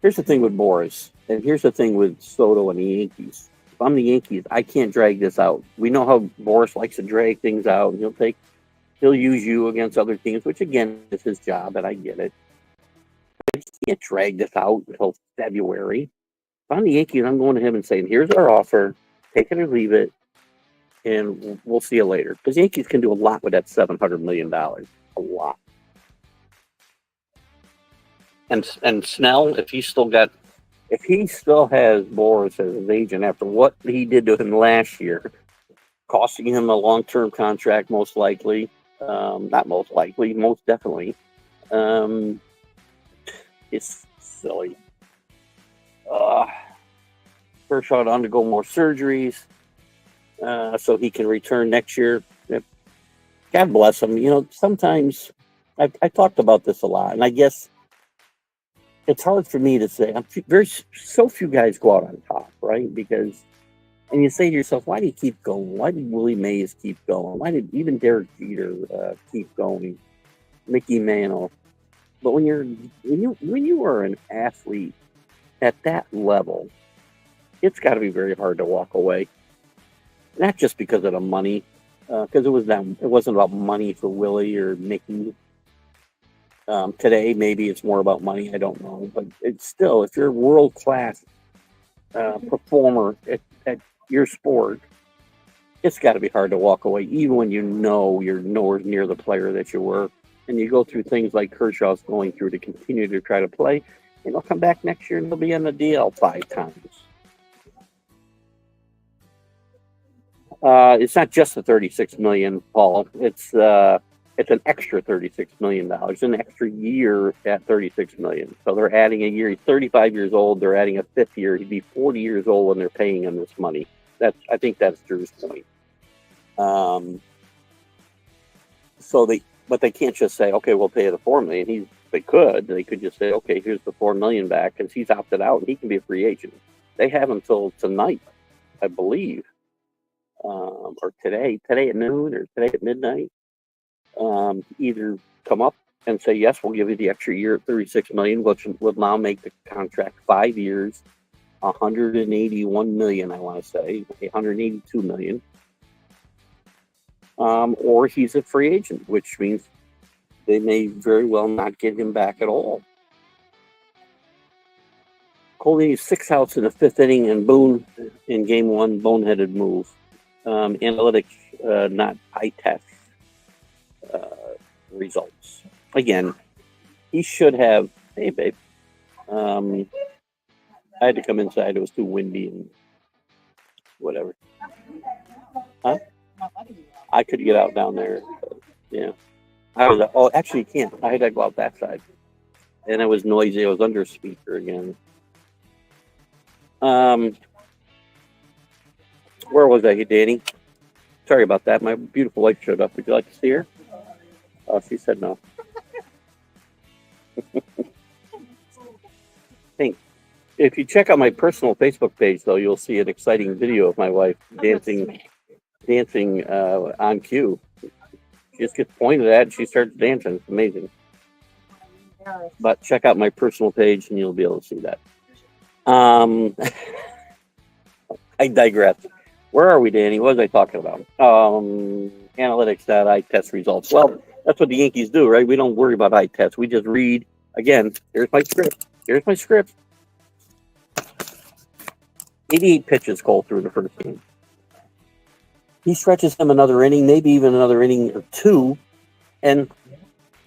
Here's the thing with Boris, and here's the thing with Soto and the Yankees. If I'm the Yankees, I can't drag this out. We know how Boris likes to drag things out, and he'll use you against other teams, which again is his job, and I get it. But he can't drag this out until February. If I'm the Yankees, I'm going to him and saying, here's our offer, take it or leave it, and we'll see you later. Because the Yankees can do a lot with that $700 million. A lot. And Snell, if he still has Boris as his agent after what he did to him last year, costing him a long-term contract, most likely, not most likely, most definitely, it's silly. Kershaw to undergo more surgeries so he can return next year. God bless him. You know, sometimes I talked about this a lot, and I guess it's hard for me to say. So few guys go out on top, right? Because, and you say to yourself, why do you keep going? Why did Willie Mays keep going? Why did even Derek Jeter keep going? Mickey Mantle. But when you are an athlete at that level, it's got to be very hard to walk away. Not just because of the money, because it wasn't about money for Willie or Mickey. Today, maybe it's more about money. I don't know, but it's still, if you're a world-class performer at your sport, it's got to be hard to walk away, even when you know you're nowhere near the player that you were. and you go through things like Kershaw's going through to continue to try to play, and he'll come back next year and he'll be on the DL 5 times. It's not just the $36 million, Paul. It's an extra $36 million, an extra year at $36 million. So they're adding a year. He's 35 years old. They're adding a 5th year. He'd be 40 years old when they're paying him this money. I think that's Drew's point. But they can't just say, okay, we'll pay you the $4 million. They could just say, okay, here's the $4 million back, because he's opted out and he can be a free agent. They have until tonight, I believe, or today at noon or today at midnight, either come up and say, yes, we'll give you the extra year at $36 million, which will now make the contract 5 years, $181 million, I want to say, $182 million. Or he's a free agent, which means they may very well not get him back at all. Cole needs 6 outs in the 5th inning, and Boone in game 1, boneheaded move. Analytics, not eye test results. Again, he should have. Hey, babe. I had to come inside. It was too windy and whatever. Huh? I could get out down there. But, yeah. Actually, you can't. I had to go out that side. And it was noisy. I was under speaker again. Where was I, Danny? Sorry about that. My beautiful wife showed up. Would you like to see her? Oh, she said no. Thanks. If you check out my personal Facebook page, though, you'll see an exciting video of my wife dancing on cue. She just gets pointed at and she starts dancing. It's amazing. But check out my personal page and you'll be able to see that. I digress. Where are we, Danny? What was I talking about? Analytics that eye test results. Well, that's what the Yankees do, right? We don't worry about eye tests. We just read. Again, here's my script. 88 pitches Cole through the first game. He stretches him another inning, maybe even another inning or two, and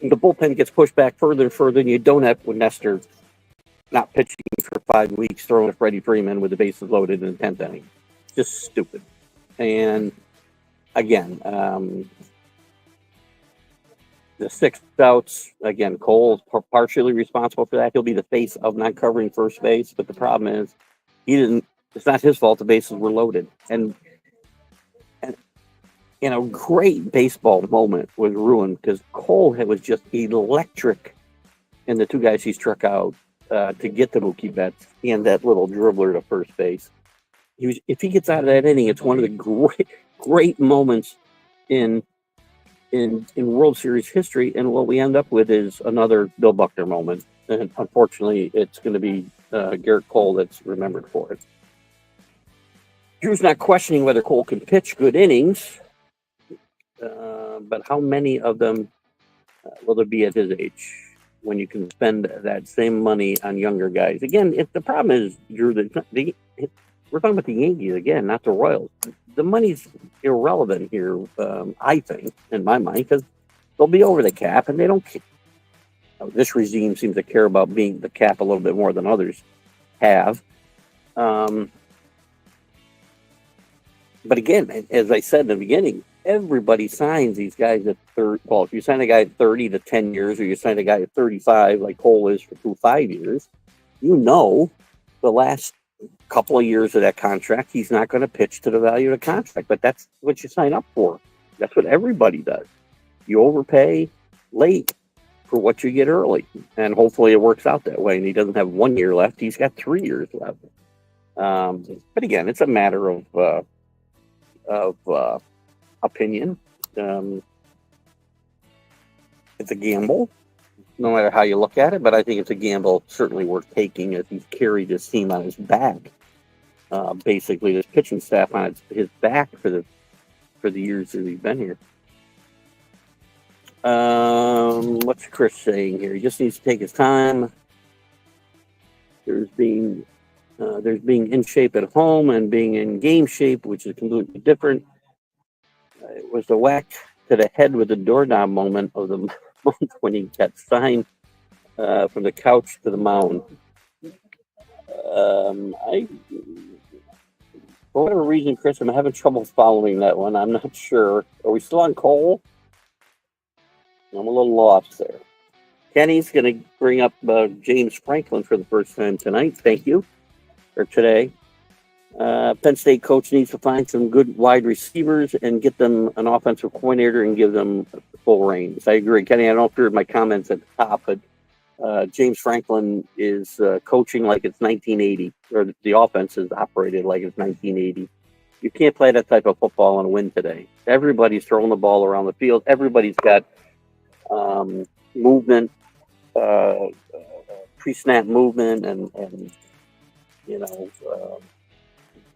the bullpen gets pushed back further and further, and you don't have with Nestor not pitching for 5 weeks, throwing to Freddie Freeman with the bases loaded in the 10th inning. Just stupid. And again, the 6 outs, again, Cole's partially responsible for that. He'll be the face of not covering first base, but the problem is it's not his fault the bases were loaded. And in a great baseball moment was ruined because Cole was just electric in the 2 guys he struck out to get the Mookie Betts and that little dribbler to first base. If he gets out of that inning, it's one of the great moments in World Series history. And what we end up with is another Bill Buckner moment. And unfortunately, it's going to be Garrett Cole that's remembered for it. Drew's not questioning whether Cole can pitch good innings, but how many of them will there be at his age when you can spend that same money on younger guys? Again, the problem is, Drew, we're talking about the Yankees again, not the Royals. The money's irrelevant here, I think, in my mind, because they'll be over the cap, and they don't care. This regime seems to care about being the cap a little bit more than others have. But again, as I said in the beginning, everybody signs these guys at 30. Well, if you sign a guy at 30 to 10 years, or you sign a guy at 35, like Cole is for 5 years, the last couple of years of that contract, he's not going to pitch to the value of the contract. But that's what you sign up for. That's what everybody does. You overpay late for what you get early, and hopefully it works out that way. And he doesn't have 1 year left; he's got 3 years left. But again, it's a matter of opinion. It's a gamble, no matter how you look at it. But I think it's a gamble certainly worth taking, as he's carried his team on his back. Basically, his pitching staff on his back for the years that he's been here. What's Chris saying here? He just needs to take his time. There's being in shape at home and being in game shape, which is completely different. It was the whack to the head with the doorknob moment of the month when he got signed from the couch to the mound. For whatever reason, Chris, I'm having trouble following that one. I'm not sure. Are we still on Cole? I'm a little lost there. Kenny's going to bring up James Franklin for the first time tonight. Thank you. Or today. Penn State coach needs to find some good wide receivers and get them an offensive coordinator and give them full reins. I agree. Kenny, I don't know if you heard my comments at the top, but James Franklin is coaching like it's 1980, or the offense is operated like it's 1980. You can't play that type of football and win today. Everybody's throwing the ball around the field. Everybody's got movement, pre-snap movement, and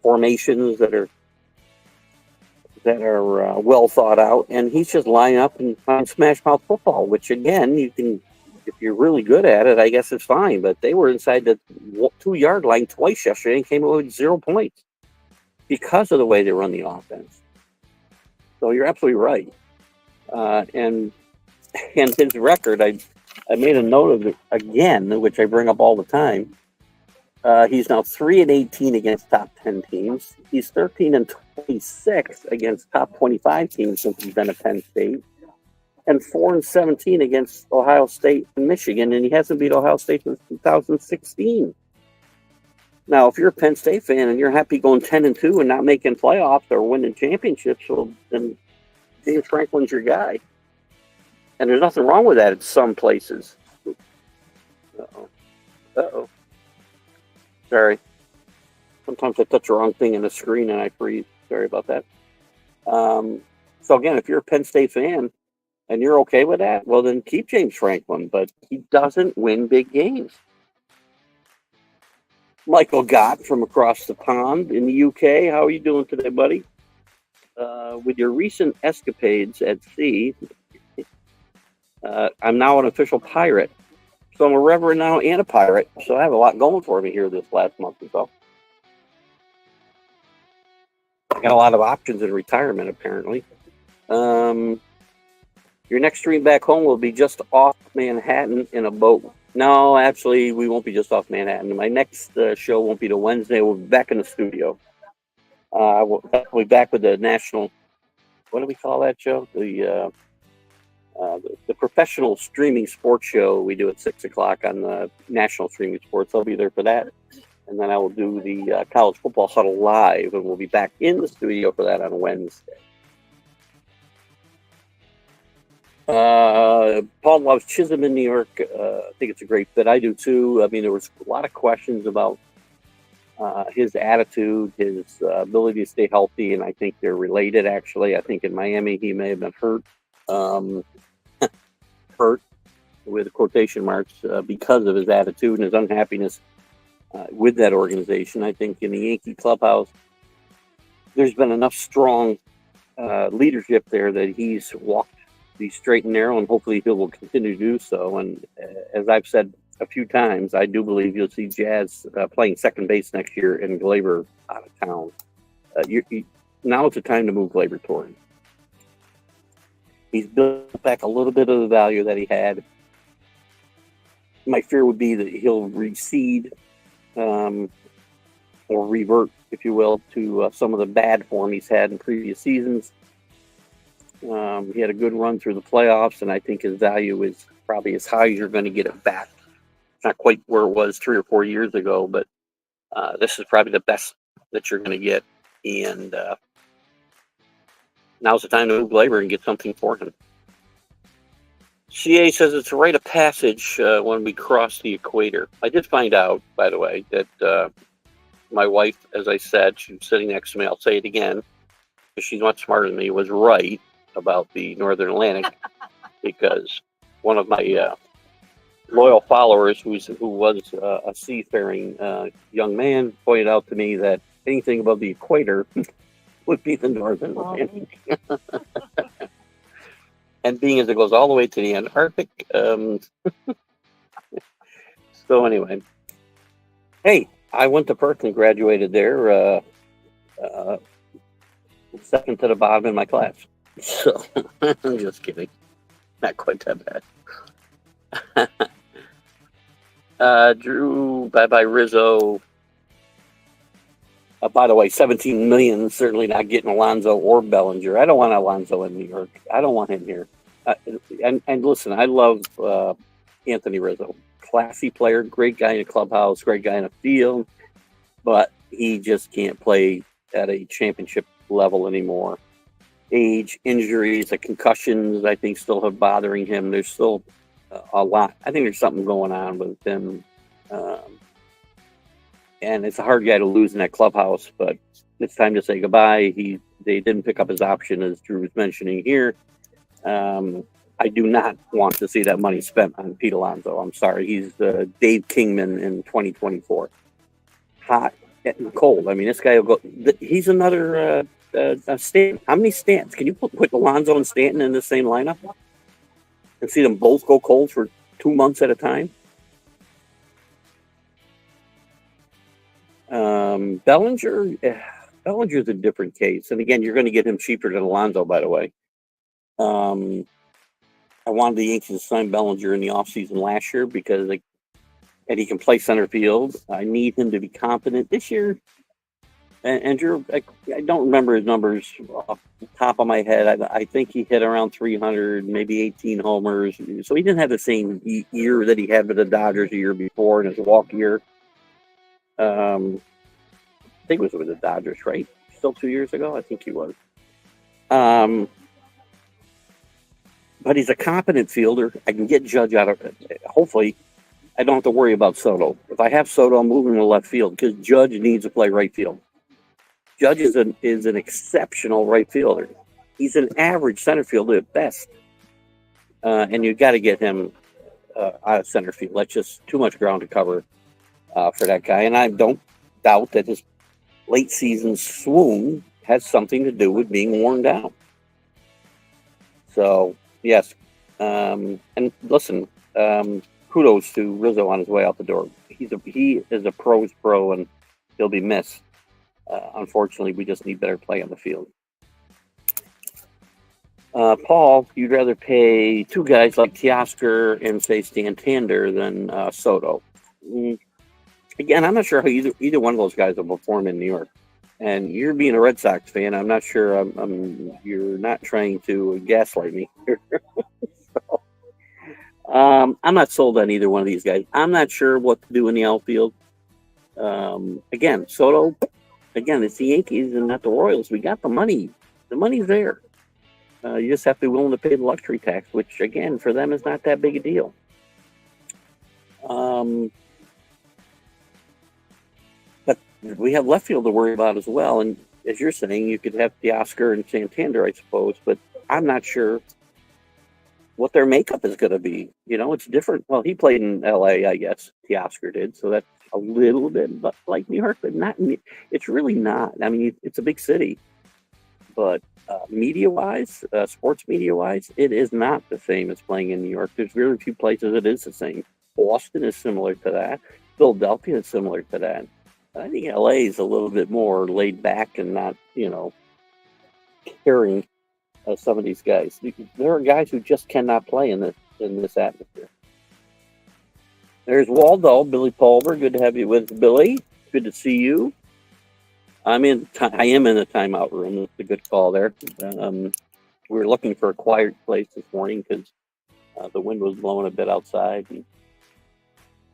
formations that are well thought out. And he's just lining up and playing smash mouth football, which again, you can. If you're really good at it, I guess it's fine. But they were inside the 2-yard line twice yesterday and came away with 0 points because of the way they run the offense. So you're absolutely right. And his record, I made a note of it again, which I bring up all the time. He's now 3-18 against top 10 teams. He's 13-26 against top 25 teams since he's been at Penn State. And 4-17 against Ohio State and Michigan, and he hasn't beat Ohio State since 2016. Now, if you're a Penn State fan and you're happy going 10-2 and not making playoffs or winning championships, well, then James Franklin's your guy. And there's nothing wrong with that in some places. Uh-oh. Sorry. Sometimes I touch the wrong thing in the screen and I freeze. Sorry about that. So again, if you're a Penn State fan, and you're okay with that, well, then keep James Franklin, but he doesn't win big games. Michael Gott from across the pond in the UK. How are you doing today, buddy? With your recent escapades at sea, I'm now an official pirate. So I'm a reverend now and a pirate, so I have a lot going for me here this last month or so. I got a lot of options in retirement, apparently. Your next stream back home will be just off Manhattan in a boat. No, actually, we won't be just off Manhattan. My next show won't be till Wednesday. We'll be back in the studio. We'll be back with the national, what do we call that show? The professional streaming sports show we do at 6 o'clock on the national streaming sports. I'll be there for that. And then I will do the college football huddle live, and we'll be back in the studio for that on Wednesday. Paul loves Chisholm in New York. I think it's a great fit. I do too. I mean, there was a lot of questions about his attitude, his ability to stay healthy, and I think they're related, actually. I think in Miami he may have been hurt with quotation marks because of his attitude and his unhappiness with that organization. I think in the Yankee clubhouse, there's been enough strong leadership there that he's walked the straight and narrow, and hopefully he will continue to do so. And as I've said a few times, I do believe you'll see Jazz playing second base next year and Glaber out of town. Now it's the time to move Glaber toward him. He's built back a little bit of the value that he had. My fear would be that he'll recede or revert, if you will, to some of the bad form he's had in previous seasons. He had a good run through the playoffs, and I think his value is probably as high as you're going to get it back. It's not quite where it was 3 or 4 years ago, but this is probably the best that you're going to get. And now's the time to move Glaber and get something for him. CA says it's a rite of passage when we cross the equator. I did find out, by the way, that my wife, as I said, she was sitting next to me. I'll say it again, because she's much smarter than me, was right about the Northern Atlantic, because one of my loyal followers who was a seafaring young man pointed out to me that anything above the equator would be the Northern Atlantic. And being as it goes all the way to the Antarctic. So anyway, hey, I went to Perth and graduated there, second to the bottom in my class. So I'm just kidding. not quite that bad. Drew, bye-bye Rizzo. By the way, 17 million, certainly not getting Alonso or Bellinger. I don't want Alonso in New York. I don't want him here. And listen, I love Anthony Rizzo. Classy player, great guy in the clubhouse, great guy in the field, but he just can't play at a championship level anymore. Age, injuries, the concussions, I think, still have bothering him. There's still a lot. I think there's something going on with him. And it's a hard guy to lose in that clubhouse, but it's time to say goodbye. They didn't pick up his option, as Drew was mentioning here. I do not want to see that money spent on Pete Alonso. I'm sorry. He's Dave Kingman in 2024. Hot and cold. I mean, this guy will go. He's another Stanton. How many Stantons? Can you put Alonso and Stanton in the same lineup and see them both go cold for 2 months at a time? Bellinger's a different case. And again, you're going to get him cheaper than Alonso, by the way. I wanted the Yankees to sign Bellinger in the offseason last year because and he can play center field. I need him to be competent this year. And Drew, I don't remember his numbers off the top of my head. I think he hit around 300, maybe 18 homers. So he didn't have the same year that he had with the Dodgers the year before in his walk year. I think it was with the Dodgers, right? Still 2 years ago? I think he was. But he's a competent fielder. I can get Judge out of it. Hopefully, I don't have to worry about Soto. If I have Soto, I'm moving to left field because Judge needs to play right field. Judge is an exceptional right fielder. He's an average center fielder at best. And you've got to get him out of center field. That's just too much ground to cover for that guy. And I don't doubt that his late season swoon has something to do with being worn down. So, yes. And listen, kudos to Rizzo on his way out the door. He is a pro's pro, and he'll be missed. Unfortunately, we just need better play on the field. Paul, you'd rather pay two guys like Teoscar and, say, Santander than Soto. Again, I'm not sure how either one of those guys will perform in New York. And you're being a Red Sox fan. I'm not sure you're not trying to gaslight me here. So, I'm not sold on either one of these guys. I'm not sure what to do in the outfield. Again, Soto, it's the Yankees and not the Royals. We got the money. The money's there. You just have to be willing to pay the luxury tax, which, again, for them is not that big a deal. But we have left field to worry about as well. And as you're saying, you could have Teoscar and Santander, I suppose, but I'm not sure what their makeup is going to be. You know, it's different. Well, he played in L.A., I guess. Teoscar did, so that's a little bit like New York, but not. It's really not. I mean, it's a big city, but media-wise, sports media-wise, it is not the same as playing in New York. There's really few places it is the same. Boston is similar to that. Philadelphia is similar to that. I think L.A. is a little bit more laid back and not, caring some of these guys. There are guys who just cannot play in this atmosphere. There's Waldo, Billy Palmer. Good to have you with, Billy. Good to see you. I am in the timeout room. That's a good call there. We were looking for a quiet place this morning because the wind was blowing a bit outside. And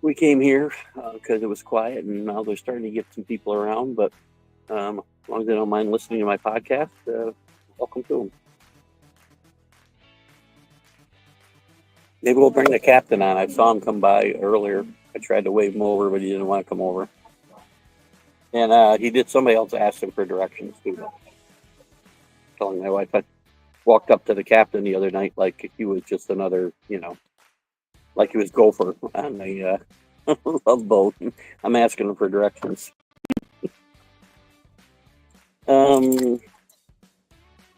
we came here because it was quiet, and now they're starting to get some people around. But as long as they don't mind listening to my podcast, welcome to them. Maybe we'll bring the captain on. I saw him come by earlier. I tried to wave him over, but he didn't want to come over. And he did. Somebody else asked him for directions too. Telling my wife, I walked up to the captain the other night like he was just another, like he was Gopher on the love boat. I'm asking him for directions.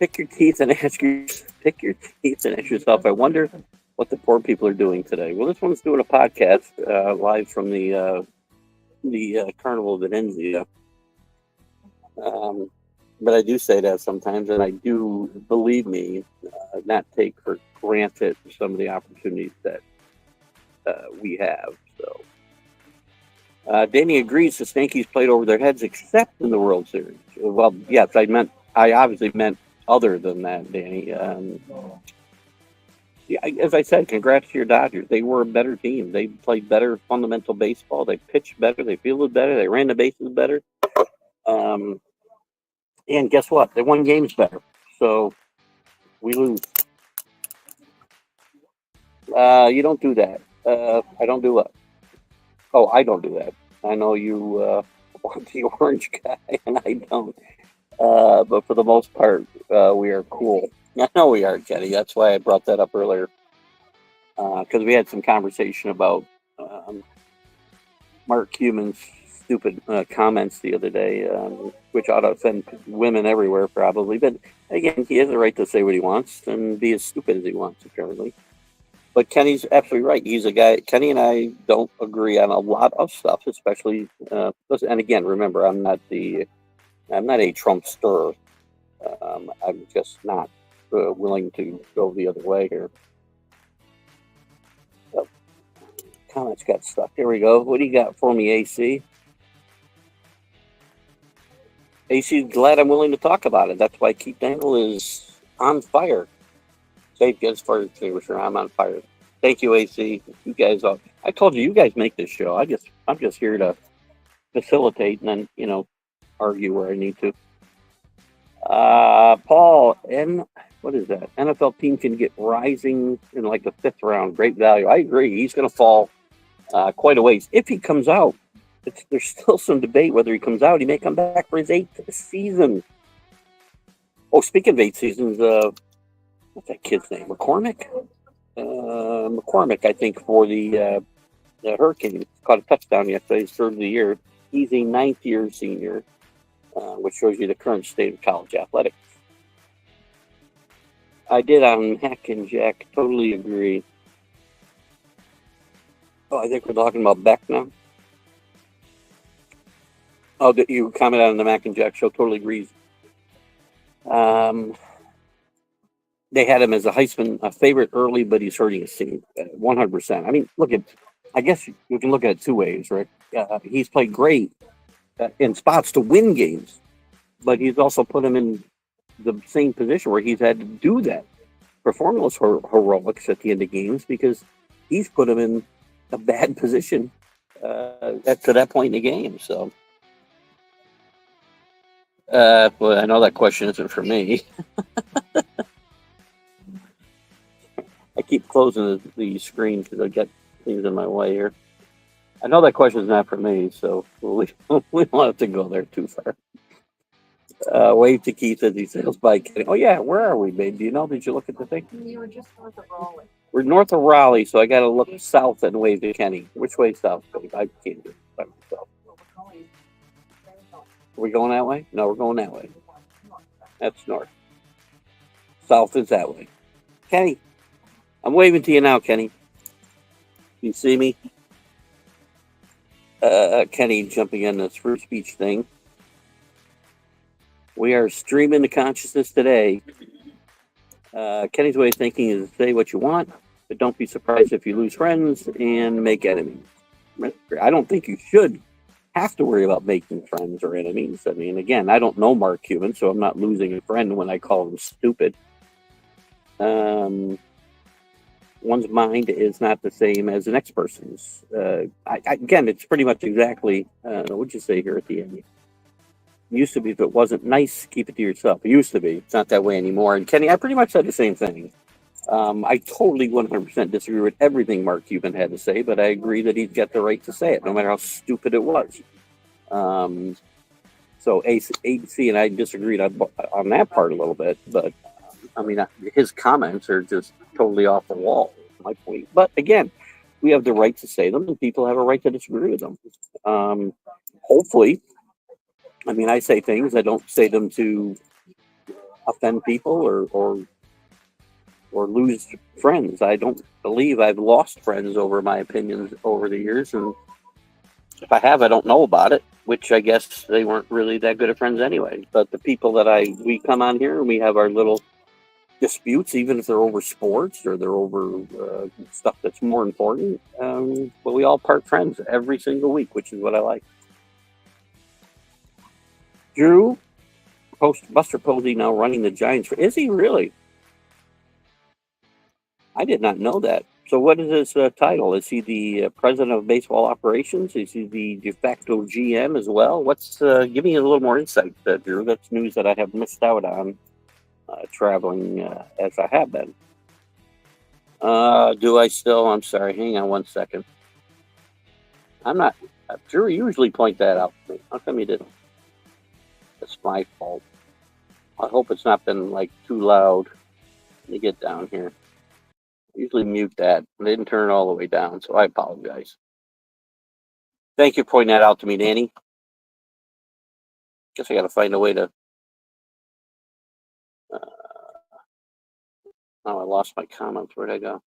Pick your teeth and ask yourself. I wonder what the poor people are doing today. Well, this one's doing a podcast live from the Carnival of Venezia. But I do say that sometimes, and I do, believe me, not take for granted some of the opportunities that we have. So, Danny agrees the Yankees played over their heads, except in the World Series. Well, yes, I obviously meant other than that, Danny. Yeah, as I said, congrats to your Dodgers. They were a better team. They played better fundamental baseball. They pitched better. They fielded better. They ran the bases better. Um, and guess what? They won games better. So we lose. You don't do that. I don't do it. Oh, I don't do that. I know you want the orange guy, and I don't. But for the most part, we are cool. I know we are, Kenny. That's why I brought that up earlier. Because we had some conversation about Mark Cuban's stupid comments the other day, which ought to offend women everywhere, probably. But again, he has the right to say what he wants and be as stupid as he wants, apparently. But Kenny's absolutely right. He's a guy. Kenny and I don't agree on a lot of stuff, especially. And again, remember, I'm not a Trumpster. I'm just not willing to go the other way here. So, comments got stuck. There we go. What do you got for me, AC? AC, glad I'm willing to talk about it. That's why Keith Engle is on fire. Dave gets fire extinguisher. I'm on fire. Thank you, AC. You guys, I told you guys make this show. I'm just here to facilitate and then argue where I need to. Paul, what is that? NFL team can get Rising in like the 5th round. Great value. I agree. He's going to fall quite a ways if he comes out. There's still some debate whether he comes out. He may come back for his 8th season. Oh, speaking of 8 seasons, what's that kid's name? McCormick? McCormick, I think, for the Hurricanes. Caught a touchdown yesterday. He's 3rd of the year. He's a 9th-year senior, which shows you the current state of college athletics. I did on Hack and Jack. Totally agree. Oh, I think we're talking about Beck now. Oh, you commented on the Mac and Jack show. Totally agrees. They had him as a Heisman favorite early, but he's hurting his team 100%. I mean, I guess you can look at it 2 ways, right? He's played great in spots to win games, but he's also put him in the same position where he's had to do that. Performance heroics at the end of games because he's put him in a bad position to that point in the game. So, well, I know that question isn't for me. I keep closing the screen because I get things in my way here. I know that question is not for me, so we don't have to go there too far. Wave to Keith as he sails by. Oh, yeah, where are we, babe? Do you know? Did you look at the thing? You were just north of Raleigh. We're north of Raleigh, so I got to look south and wave to Kenny. Which way south, babe? I can't do it by myself. Are we going that way? No, we're going that way. That's north. South is that way. Kenny, I'm waving to you now, Kenny. You see me? Kenny jumping in this free speech thing. We are streaming the consciousness today. Kenny's way of thinking is say what you want, but don't be surprised if you lose friends and make enemies. I don't think you should have to worry about making friends or enemies. I mean, again, I don't know Mark Cuban, so I'm not losing a friend when I call him stupid. One's mind is not the same as the next person's. Again, it's pretty much exactly what'd you say here at the end? Used to be, if it wasn't nice, keep it to yourself. It used to be. It's not that way anymore. And Kenny, I pretty much said the same thing. I totally 100% disagree with everything Mark Cuban had to say, but I agree that he's got the right to say it, no matter how stupid it was. So AC and I disagreed on that part a little bit, but I mean, his comments are just totally off the wall, my point. But again, we have the right to say them, and people have a right to disagree with them. Hopefully, I mean, I say things. I don't say them to offend people or lose friends. I don't believe I've lost friends over my opinions over the years, and If I have, I don't know about it, which I guess they weren't really that good of friends anyway. But the people that we come on here and we have our little disputes, even if they're over sports or they're over stuff that's more important, but we all part friends every single week, which is what I like. Drew, Buster Posey now running the Giants. Is he really? I did not know that. So what is his title? Is he the president of baseball operations? Is he the de facto GM as well? Give me a little more insight, Drew. That's news that I have missed out on traveling as I have been. Do I still? I'm sorry. Hang on one second. I'm not. Drew usually point that out to me. How come you didn't? It's my fault. I hope it's not been like too loud. Let me get down here. Usually mute that. I didn't turn it all the way down, so I apologize. Thank you for pointing that out to me, Danny. Guess I got to find a way to. Oh, I lost my comments. Where'd I go?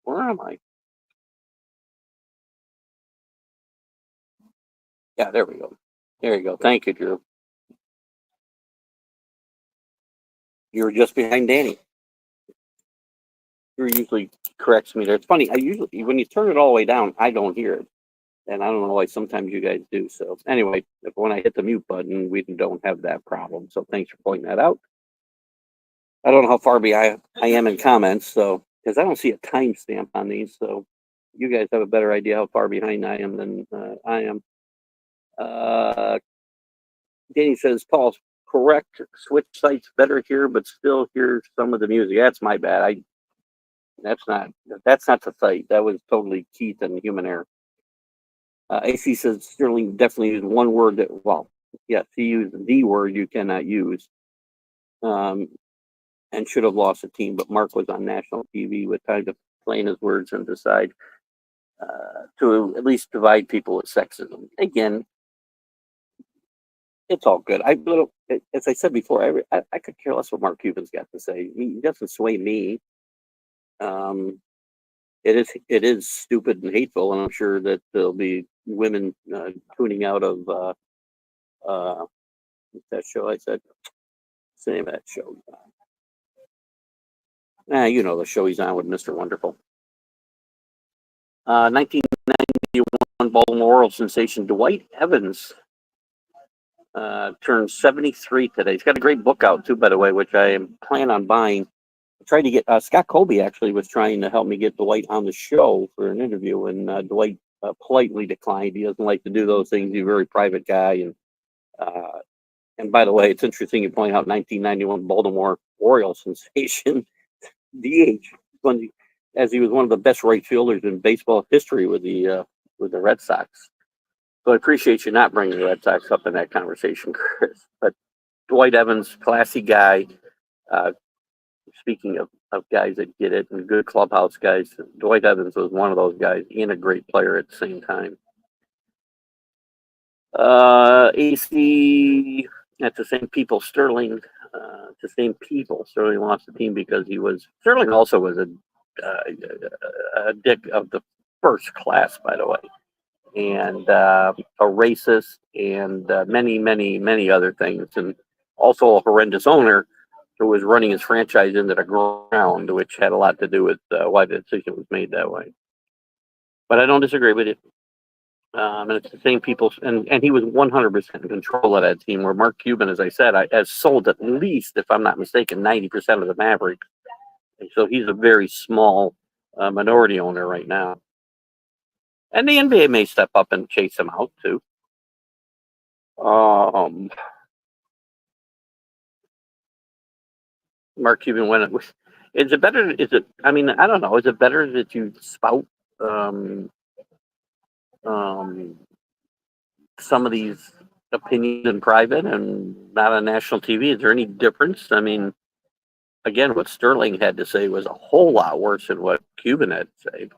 Where am I? Yeah, there we go. There you go. Thank you, Drew. You were just behind Danny. Drew usually corrects me there. It's funny. I usually, when you turn it all the way down, I don't hear it. And I don't know why sometimes you guys do. So anyway, when I hit the mute button, we don't have that problem. So thanks for pointing that out. I don't know how far behind I am in comments, so because I don't see a timestamp on these, so you guys have a better idea how far behind I am than I am. Danny says, Paul, correct. Switch sites better here, but still hear some of the music. That's my bad. That's not the site. That was totally Keith and human error. AC says Sterling definitely used one word that, well, yes, he used the word you cannot use. And should have lost the team, but Mark was on national TV with time to plan his words and decide to at least divide people with sexism. Again, it's all good. As I said before, I could care less what Mark Cuban's got to say. He doesn't sway me. It is stupid and hateful, and I'm sure that there'll be women tuning out of that show. I said, what's the name of that show? You know the show he's on with Mr. Wonderful. 1991 Baltimore Orioles sensation Dwight Evans turned 73 today. He's got a great book out too, by the way, which I plan on buying. I tried to get Scott Colby actually was trying to help me get Dwight on the show for an interview, and Dwight politely declined. He doesn't like to do those things. He's a very private guy, and by the way, it's interesting you point out 1991 Baltimore Orioles sensation DH, as he was one of the best right fielders in baseball history with the Red Sox. So I appreciate you not bringing the Red Sox up in that conversation, Chris. But Dwight Evans, classy guy. Speaking of guys that get it and good clubhouse guys, Dwight Evans was one of those guys and a great player at the same time. AC, at the same people, Sterling. The same people. Sterling lost the team because Sterling also was a dick of the first class, by the way, and a racist and many, many, many other things, and also a horrendous owner who was running his franchise into the ground, which had a lot to do with why the decision was made that way. But I don't disagree with it. And it's the same people, and he was 100% in control of that team, where Mark Cuban, as I said, has sold at least, if I'm not mistaken, 90% of the Mavericks. And so he's a very small minority owner right now. And the NBA may step up and chase him out, too. Mark Cuban went. Is it better? I mean, I don't know. Is it better that you spout some of these opinions in private and not on national TV? Is there any difference? I mean, again, what Sterling had to say was a whole lot worse than what Cuban had to say.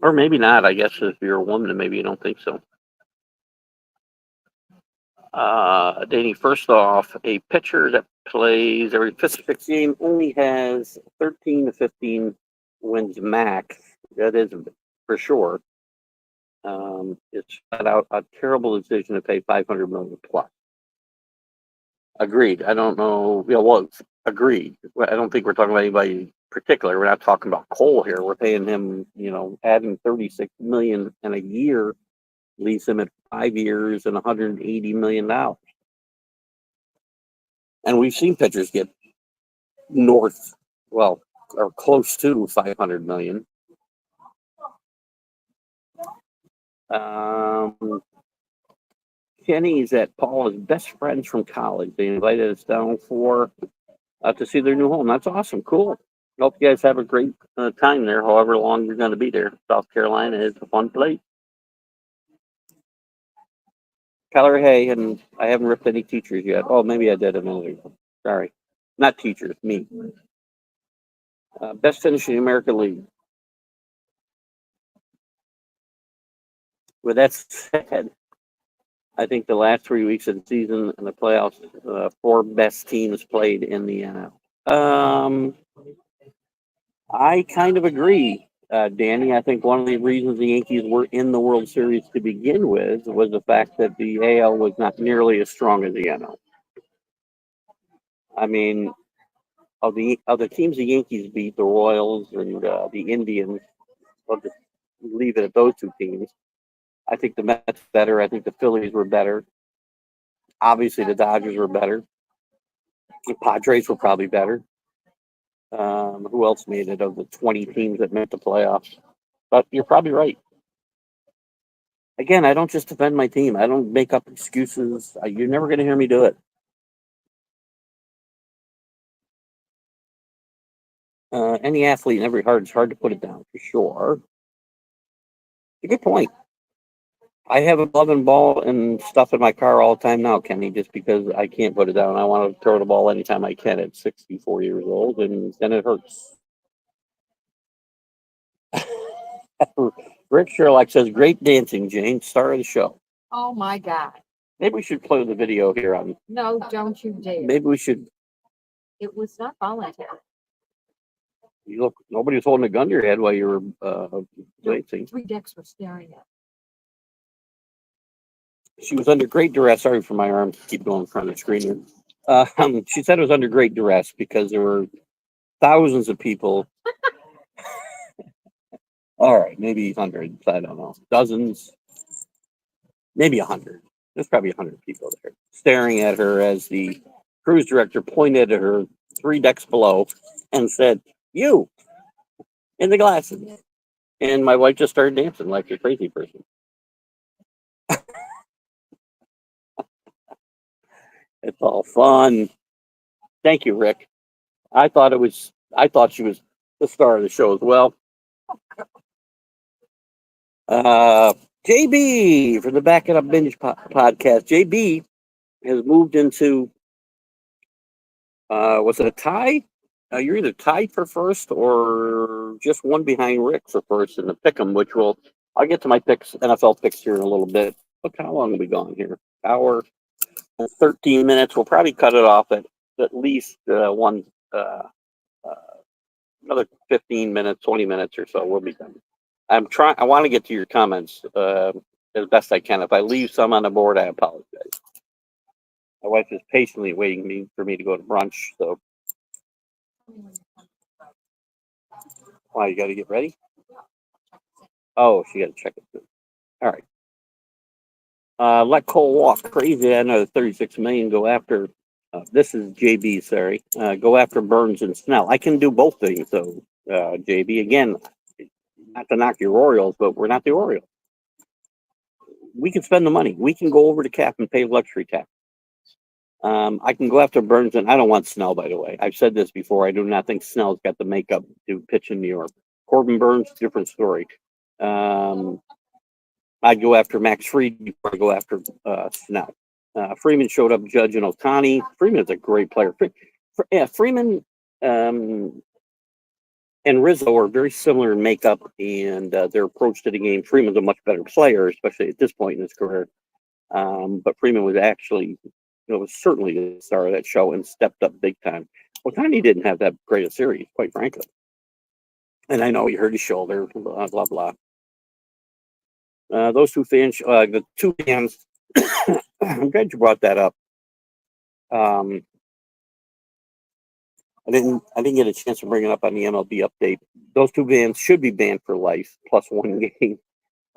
Or maybe not. I guess if you're a woman, maybe you don't think so. Danny, first off, a pitcher that plays every fifth or sixth game only has 13 to 15 wins max. That is for sure. It's flat out a terrible decision to pay $500 million plus. Agreed. I don't know. Well, agreed. I don't think we're talking about anybody particular. We're not talking about Cole here. We're paying him, adding $36 million in a year leaves him at 5 years and $180 million. And we've seen pitchers get north, or close to $500 million. Kenny's at Paul's best friends from college. They invited us down to see their new home. That's awesome. Cool. Hope you guys have a great time there, however long you're going to be there. South Carolina is a fun place. Keller, hey, and I haven't ripped any teachers yet. Oh, maybe I did a minute ago. Sorry. Not teachers, me. Best finish in the American League. With that said, I think the last 3 weeks of the season and the playoffs, 4 best teams played in the NL. I kind of agree, Danny. I think one of the reasons the Yankees were in the World Series to begin with was the fact that the AL was not nearly as strong as the NL. I mean, of the teams the Yankees beat, the Royals and the Indians, I'll just leave it at those 2 teams. I think the Mets better. I think the Phillies were better. Obviously, the Dodgers were better. The Padres were probably better. Who else made it of the 20 teams that made the playoffs? But you're probably right. Again, I don't just defend my team. I don't make up excuses. You're never going to hear me do it. Any athlete in every heart, it's hard to put it down for sure. It's a good point. I have a glove and ball and stuff in my car all the time now, Kenny, just because I can't put it down. I want to throw the ball anytime I can at 64 years old, and then it hurts. Rick Sherlock says, great dancing, Jane. Star of the show. Oh my God. Maybe we should play the video here on. No, don't you dare. Maybe we should. It was not voluntary. You look, nobody was holding a gun to your head while you were dancing. 3 decks were staring at. She was under great duress. Sorry for my arm to keep going in front of the screen here. She said it was under great duress because there were thousands of people. All right, maybe hundreds. I don't know. Dozens, maybe 100. There's probably 100 people there staring at her as the cruise director pointed at her 3 decks below and said, "You in the glasses." And my wife just started dancing like a crazy person. It's all fun. Thank you, Rick. I thought she was the star of the show as well. JB from the Back It Up Binge podcast. JB has moved into, was it a tie? You're either tied for first or just one behind Rick for first in the pick'em, which I'll get to my picks, NFL picks here in a little bit. Look how long have we gone here? Hour and 13 minutes. We'll probably cut it off at least another 15 minutes, 20 minutes or so. We'll be done. I want to get to your comments as best I can. If I leave some on the board, I apologize. My wife is patiently waiting for me to go to brunch. So, why you got to get ready? Oh, she got to check it too. All right. Let Cole walk. Crazy. Another 36 million. Go after. This is JB. Sorry. Go after Burns and Snell. I can do both things. So, JB, again, not to knock your Orioles, but we're not the Orioles. We can spend the money. We can go over the cap and pay luxury tax. I can go after Burns, and I don't want Snell, by the way. I've said this before. I do not think Snell's got the makeup to pitch in New York. Corbin Burns, different story. I'd go after Max Fried before I go after Snell. Freeman showed up, Judge and Ohtani. Freeman's a great player. Freeman and Rizzo are very similar in makeup and their approach to the game. Freeman's a much better player, especially at this point in his career. But Freeman was actually, was certainly the star of that show and stepped up big time. Otani didn't have that great a series, quite frankly. And I know he hurt his shoulder, blah, blah, blah. Those two fans, the two fans, I'm glad you brought that up. I didn't get a chance to bring it up on the MLB update. Those two bans should be banned for life, plus one game.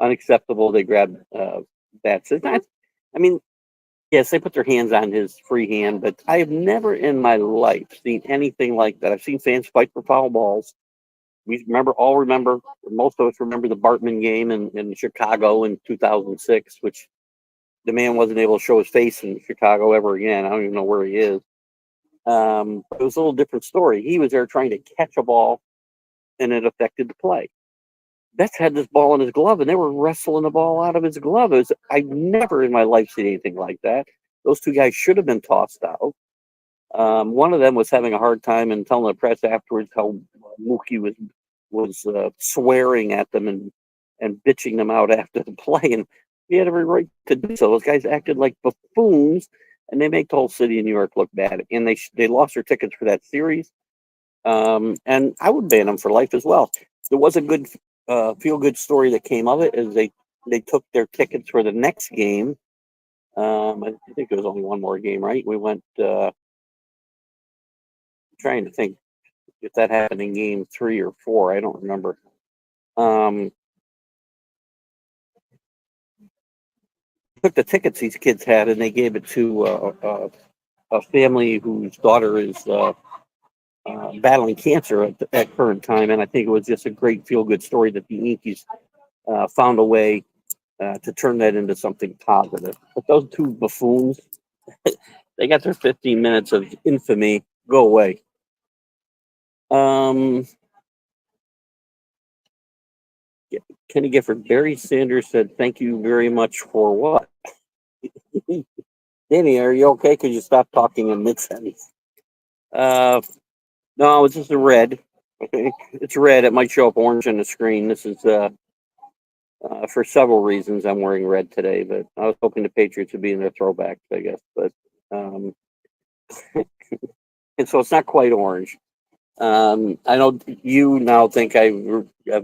Unacceptable. They grabbed bats. It's not, I mean, yes, they put their hands on his free hand, but I have never in my life seen anything like that. I've seen fans fight for foul balls. We remember, most of us remember the Bartman game in Chicago in 2006, which the man wasn't able to show his face in Chicago ever again. I don't even know where he is. But it was a little different story. He was there trying to catch a ball, and it affected the play. Betts had this ball in his glove, and they were wrestling the ball out of his glove. I've never in my life seen anything like that. Those two guys should have been tossed out. One of them was having a hard time and telling the press afterwards how Mookie was swearing at them and bitching them out after the play, and he had every right to do so. Those guys acted like buffoons, and they make the whole city of New York look bad. And they lost their tickets for that series. And I would ban them for life as well. There was a good feel-good story that came of it, is they took their tickets for the next game. I think there was only one more game, right? We went trying to think if that happened in game 3 or 4. I don't remember. Took the tickets these kids had, and they gave it to a family whose daughter is battling cancer at current time. And I think it was just a great feel-good story that the Yankees found a way to turn that into something positive. But those two buffoons, they got their 15 minutes of infamy. Go away. Kenny Gifford, Barry Sanders said, "Thank you very much for what?" Danny, are you okay? Could you stop talking in mid-sentence? No, it's just a red. It's red. It might show up orange on the screen. This is for several reasons. I'm wearing red today, but I was hoping the Patriots would be in their throwbacks, I guess. But and so it's not quite orange. I know you now think I've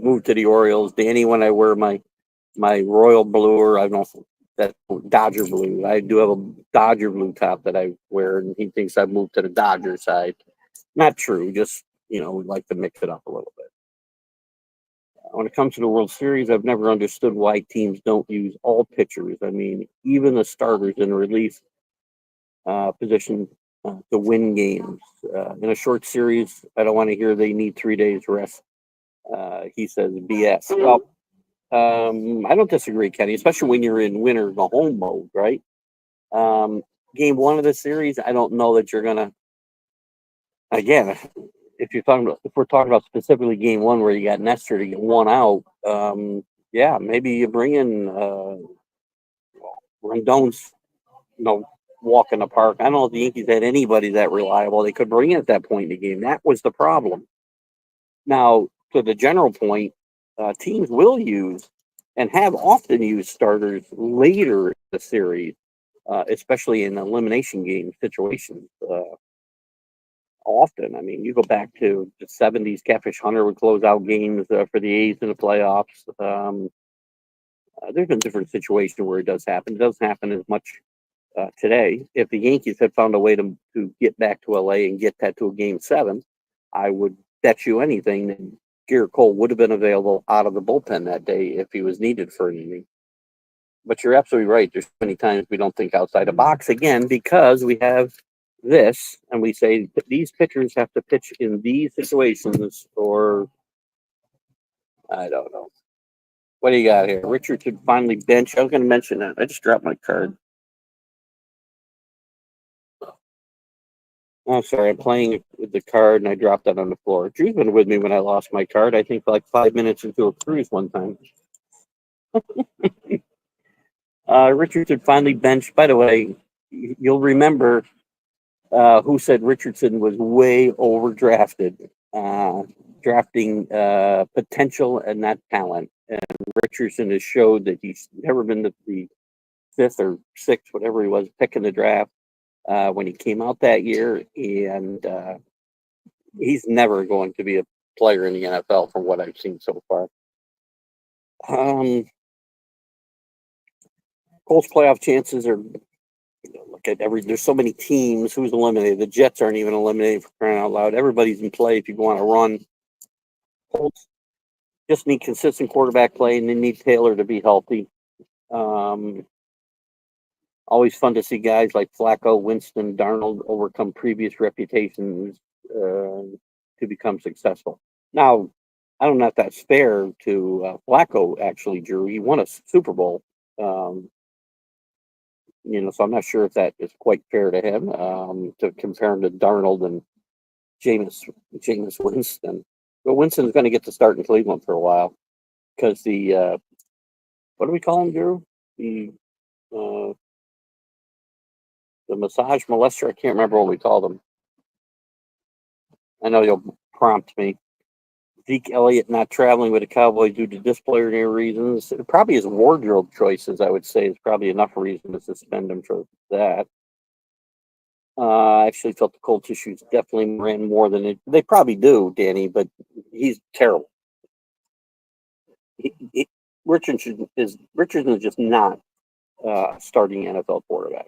moved to the Orioles. Danny, when I wear my royal blue, or I don't know, that Dodger blue. I do have a Dodger blue top that I wear, and he thinks I've moved to the Dodger side. Not true. Just, we like to mix it up a little bit. When it comes to the World Series, I've never understood why teams don't use all pitchers. I mean, even the starters in relief position to win games. In a short series, I don't want to hear they need 3 days rest. He says BS. Well, I don't disagree, Kenny, especially when you're in win or go home mode, right? Game 1 of the series, I don't know that you're gonna. Again, if we're talking about specifically game 1 where you got Nestor to get one out, yeah, maybe you bring in Rendon's, walk in the park. I don't know if the Yankees had anybody that reliable they could bring in at that point in the game. That was the problem. Now, to the general point, teams will use and have often used starters later in the series, especially in elimination game situations. Often, I mean, you go back to the 70s, Catfish Hunter would close out games for the A's in the playoffs. There's been different situations where it does happen. It doesn't happen as much today. If the Yankees had found a way to get back to LA and get that to a game 7, I would bet you anything that Garrett Cole would have been available out of the bullpen that day if he was needed for an inning. But you're absolutely right. There's many times we don't think outside the box, again, because we have this and we say these pitchers have to pitch in these situations, or I don't know. What do you got here? Richard should finally bench. I was going to mention that. I just dropped my card. Oh, sorry. I'm playing with the card and I dropped that on the floor. Drew's been with me when I lost my card. I think like 5 minutes into a cruise one time. Richardson finally benched. By the way, you'll remember who said Richardson was way overdrafted, drafting potential and not talent. And Richardson has showed that he's never been the fifth or sixth, whatever he was, pick in the draft when he came out that year, and he's never going to be a player in the NFL from what I've seen so far. Colts playoff chances are, look at there's so many teams. Who's eliminated? The Jets aren't even eliminated, for crying out loud. Everybody's in play if you go on a run. Colts just need consistent quarterback play, and they need Taylor to be healthy. Always fun to see guys like Flacco, Winston, Darnold overcome previous reputations to become successful. Now, I don't know if that's fair to Flacco, actually, Drew. He won a Super Bowl. So I'm not sure if that is quite fair to him to compare him to Darnold and Jameis Winston. But Winston's going to get to start in Cleveland for a while because the what do we call him, Drew? The massage molester. I can't remember what we called him. I know you'll prompt me. Zeke Elliott not traveling with the Cowboys due to disciplinary reasons. Probably his wardrobe choices, I would say, is probably enough reason to suspend him for that. I actually felt the Colts issues definitely ran more than they probably do, Danny, but he's terrible. Richardson is just not starting NFL quarterback.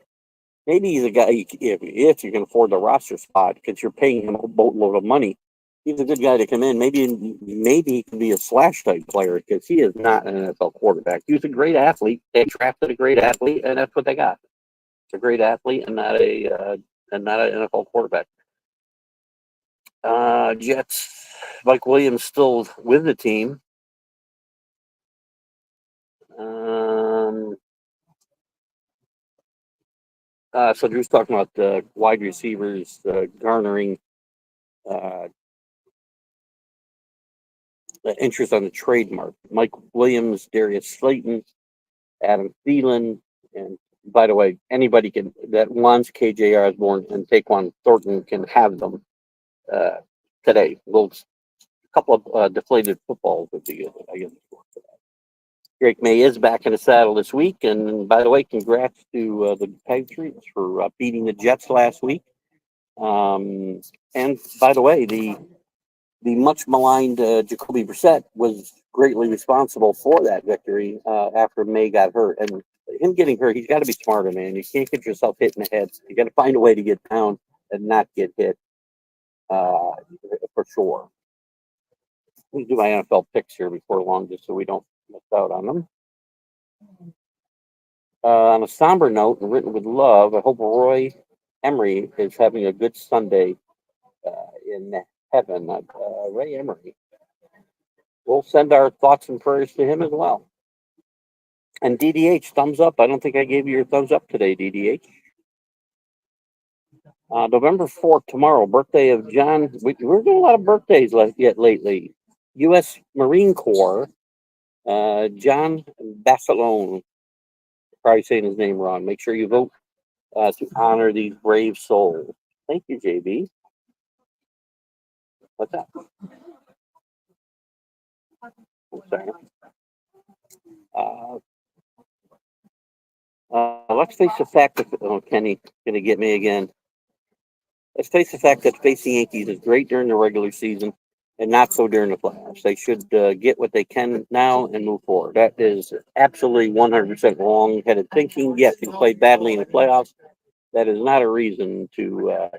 Maybe he's a guy if you can afford the roster spot because you're paying him a boatload of money. He's a good guy to come in. Maybe he can be a slash type player because he is not an NFL quarterback. He was a great athlete. They drafted a great athlete, and that's what they got. It's a great athlete and not an NFL quarterback. Jets. Mike Williams still with the team. So Drew's talking about the wide receivers garnering interest on the trademark. Mike Williams, Darius Slayton, Adam Thielen, and by the way, anybody that wants KJ Osborne and Taquan Thornton can have them today. A couple of deflated footballs would be good, I guess. Drake May is back in the saddle this week, and by the way, congrats to the Patriots for beating the Jets last week. And by the way, the much maligned Jacoby Brissett was greatly responsible for that victory after May got hurt. And him getting hurt, he's got to be smarter, man. You can't get yourself hit in the head. You got to find a way to get down and not get hit for sure. Let me do my NFL picks here before long, just so we don't miss out on them. On a somber note and written with love, I hope Roy Emery is having a good Sunday in heaven. Ray Emery. We'll send our thoughts and prayers to him as well. And DDH, thumbs up. I don't think I gave you your thumbs up today, DDH. November 4th, tomorrow, birthday of John. We're doing a lot of birthdays lately. U.S. Marine Corps, John Basilone. Probably saying his name wrong. Make sure you vote to honor these brave souls. Thank you, JB. What's that? Sorry. Let's face the fact that Kenny gonna get me again. Let's face the fact that facing Yankees is great during the regular season and not so during the playoffs. They should get what they can now and move forward. That is absolutely 100% wrong-headed thinking. Yes, you played badly in the playoffs. That is not a reason to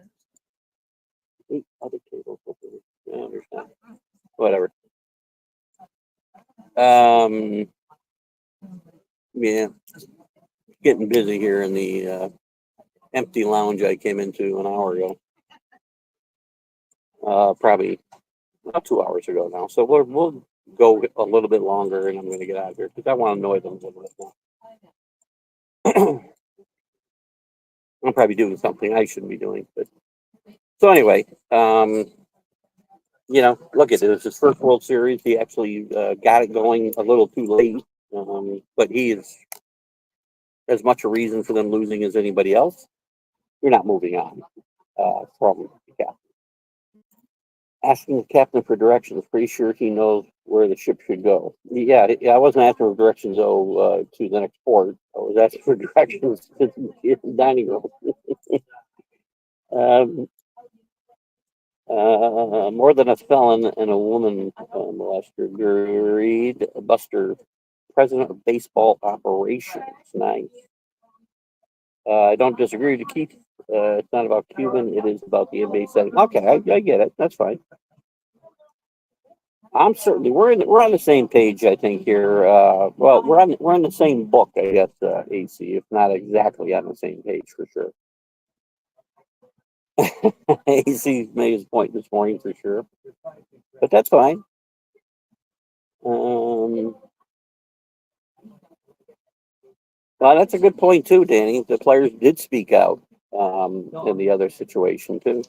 other tables. I understand. Whatever. Yeah, getting busy here in the empty lounge I came into an hour ago. Probably about 2 hours ago now. So we'll go a little bit longer, and I'm going to get out of here because I want to annoy them a little bit now. I'm probably doing something I shouldn't be doing, but so anyway, look at it. It was his first World Series. He actually got it going a little too late, but he is as much a reason for them losing as anybody else. You're not moving on from the captain. Asking the captain for directions. Pretty sure he knows where the ship should go. Yeah, I wasn't asking for directions though to the next port. I was asking for directions to the dining room. um, More than a felon and a woman molester agreed. Buster, president of baseball operations. Nice. I don't disagree with Keith. It's not about Cuban. It is about the NBA setting. Okay, I get it. That's fine. I'm certainly we're on the same page. I think here. Well, we're on the same book, I guess. AC, if not exactly on the same page for sure. AC made his point this morning for sure, but that's fine. Well, that's a good point too, Danny. The players did speak out in the other situation too.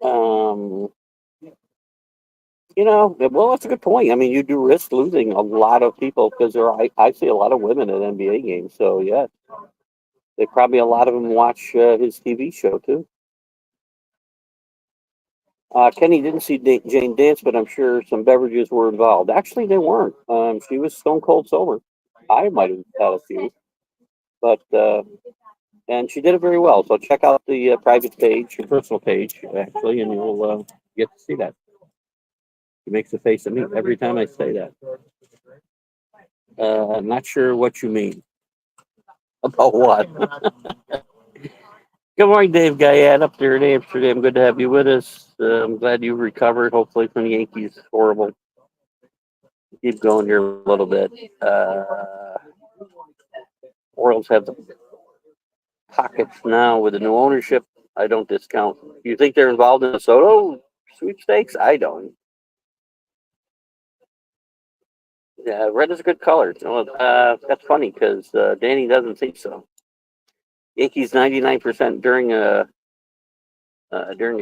Um, well, that's a good point. I mean, you do risk losing a lot of people because I see a lot of women at NBA games. So yeah, they probably a lot of them watch his TV show too. Kenny didn't see Jane dance, but I'm sure some beverages were involved. Actually, they weren't. She was stone cold sober. I might have had a few, but and she did it very well. So check out the private page, your personal page, actually, and you'll get to see that. She makes a face at me every time I say that. I'm not sure what you mean. About what? Good morning, Dave Guyad, up there in Amsterdam. Good to have you with us. I'm glad you recovered. Hopefully, from the Yankees' horrible. Keep going here a little bit. Orioles have the pockets now with the new ownership. I don't discount. You think they're involved in the Soto sweepstakes? I don't. Yeah, red is a good color. That's funny because Danny doesn't think so. Yankees 99% during the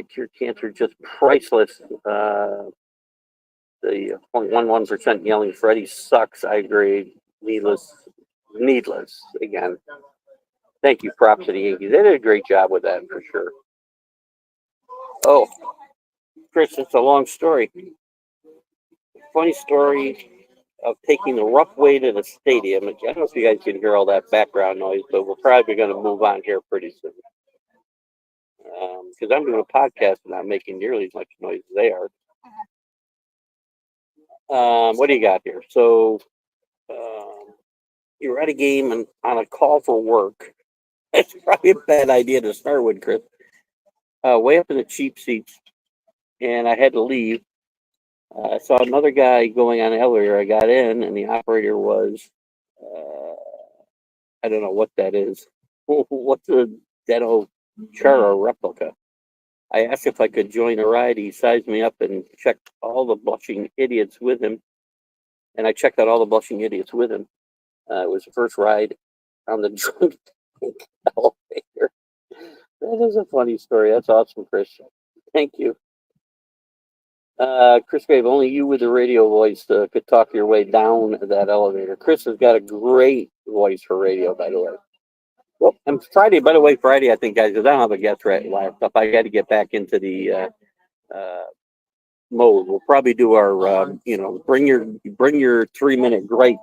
cure cancer, just priceless. The 0.11% yelling Freddie sucks. I agree. Needless again. Thank you, props to the Yankees. They did a great job with that for sure. Oh, Chris, it's a long story. Funny story of taking the rough way to the stadium. I don't know if you guys can hear all that background noise, but we're probably going to move on here pretty soon. Because I'm doing a podcast and not making nearly as much noise as they are. What do you got here? So you're at a game and on a call for work. It's probably a bad idea to start with, Chris. Way up in the cheap seats, and I had to leave. I saw another guy going on the elevator. I got in, and the operator was, I don't know what that is. What's a Deno Chara replica? I asked if I could join the ride. He sized me up and checked all the blushing idiots with him. And I checked out all the blushing idiots with him. It was the first ride on the drunk elevator. That is a funny story. That's awesome, Chris. Thank you. Chris Grave, only you with the radio voice could talk your way down that elevator. Chris has got a great voice for radio, by the way. Well, and Friday, by the way, Friday, I think, guys, because I don't have a guest right last up. I got to get back into the mode. We'll probably do our, bring your 3-minute gripe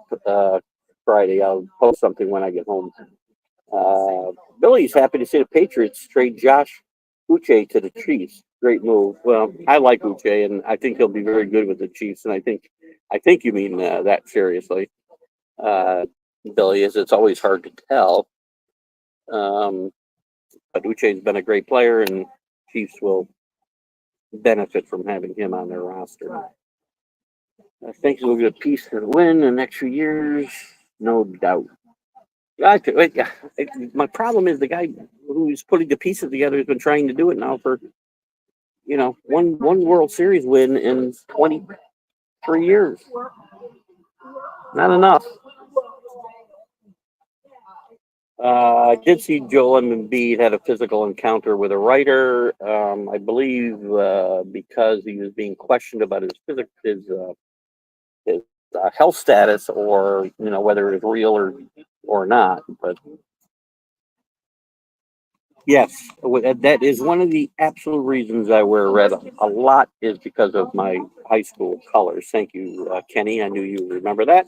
Friday. I'll post something when I get home. Billy's happy to see the Patriots trade Josh Uche to the Chiefs. Great move. Well, I like Uche, and I think he'll be very good with the Chiefs. And I think you mean that seriously, Billy. Is it's always hard to tell. But Uche's been a great player, and Chiefs will benefit from having him on their roster. I think we'll get a piece of the win in the next few years, no doubt. My problem is the guy who's putting the pieces together has been trying to do it now for, one World Series win in 23 years. Not enough. I did see Joel Embiid had a physical encounter with a writer. I believe because he was being questioned about his health status, or whether it's real or not. But Yes, that is one of the absolute reasons I wear red a lot is because of my high school colors. Thank you, Kenny. I knew you remember that.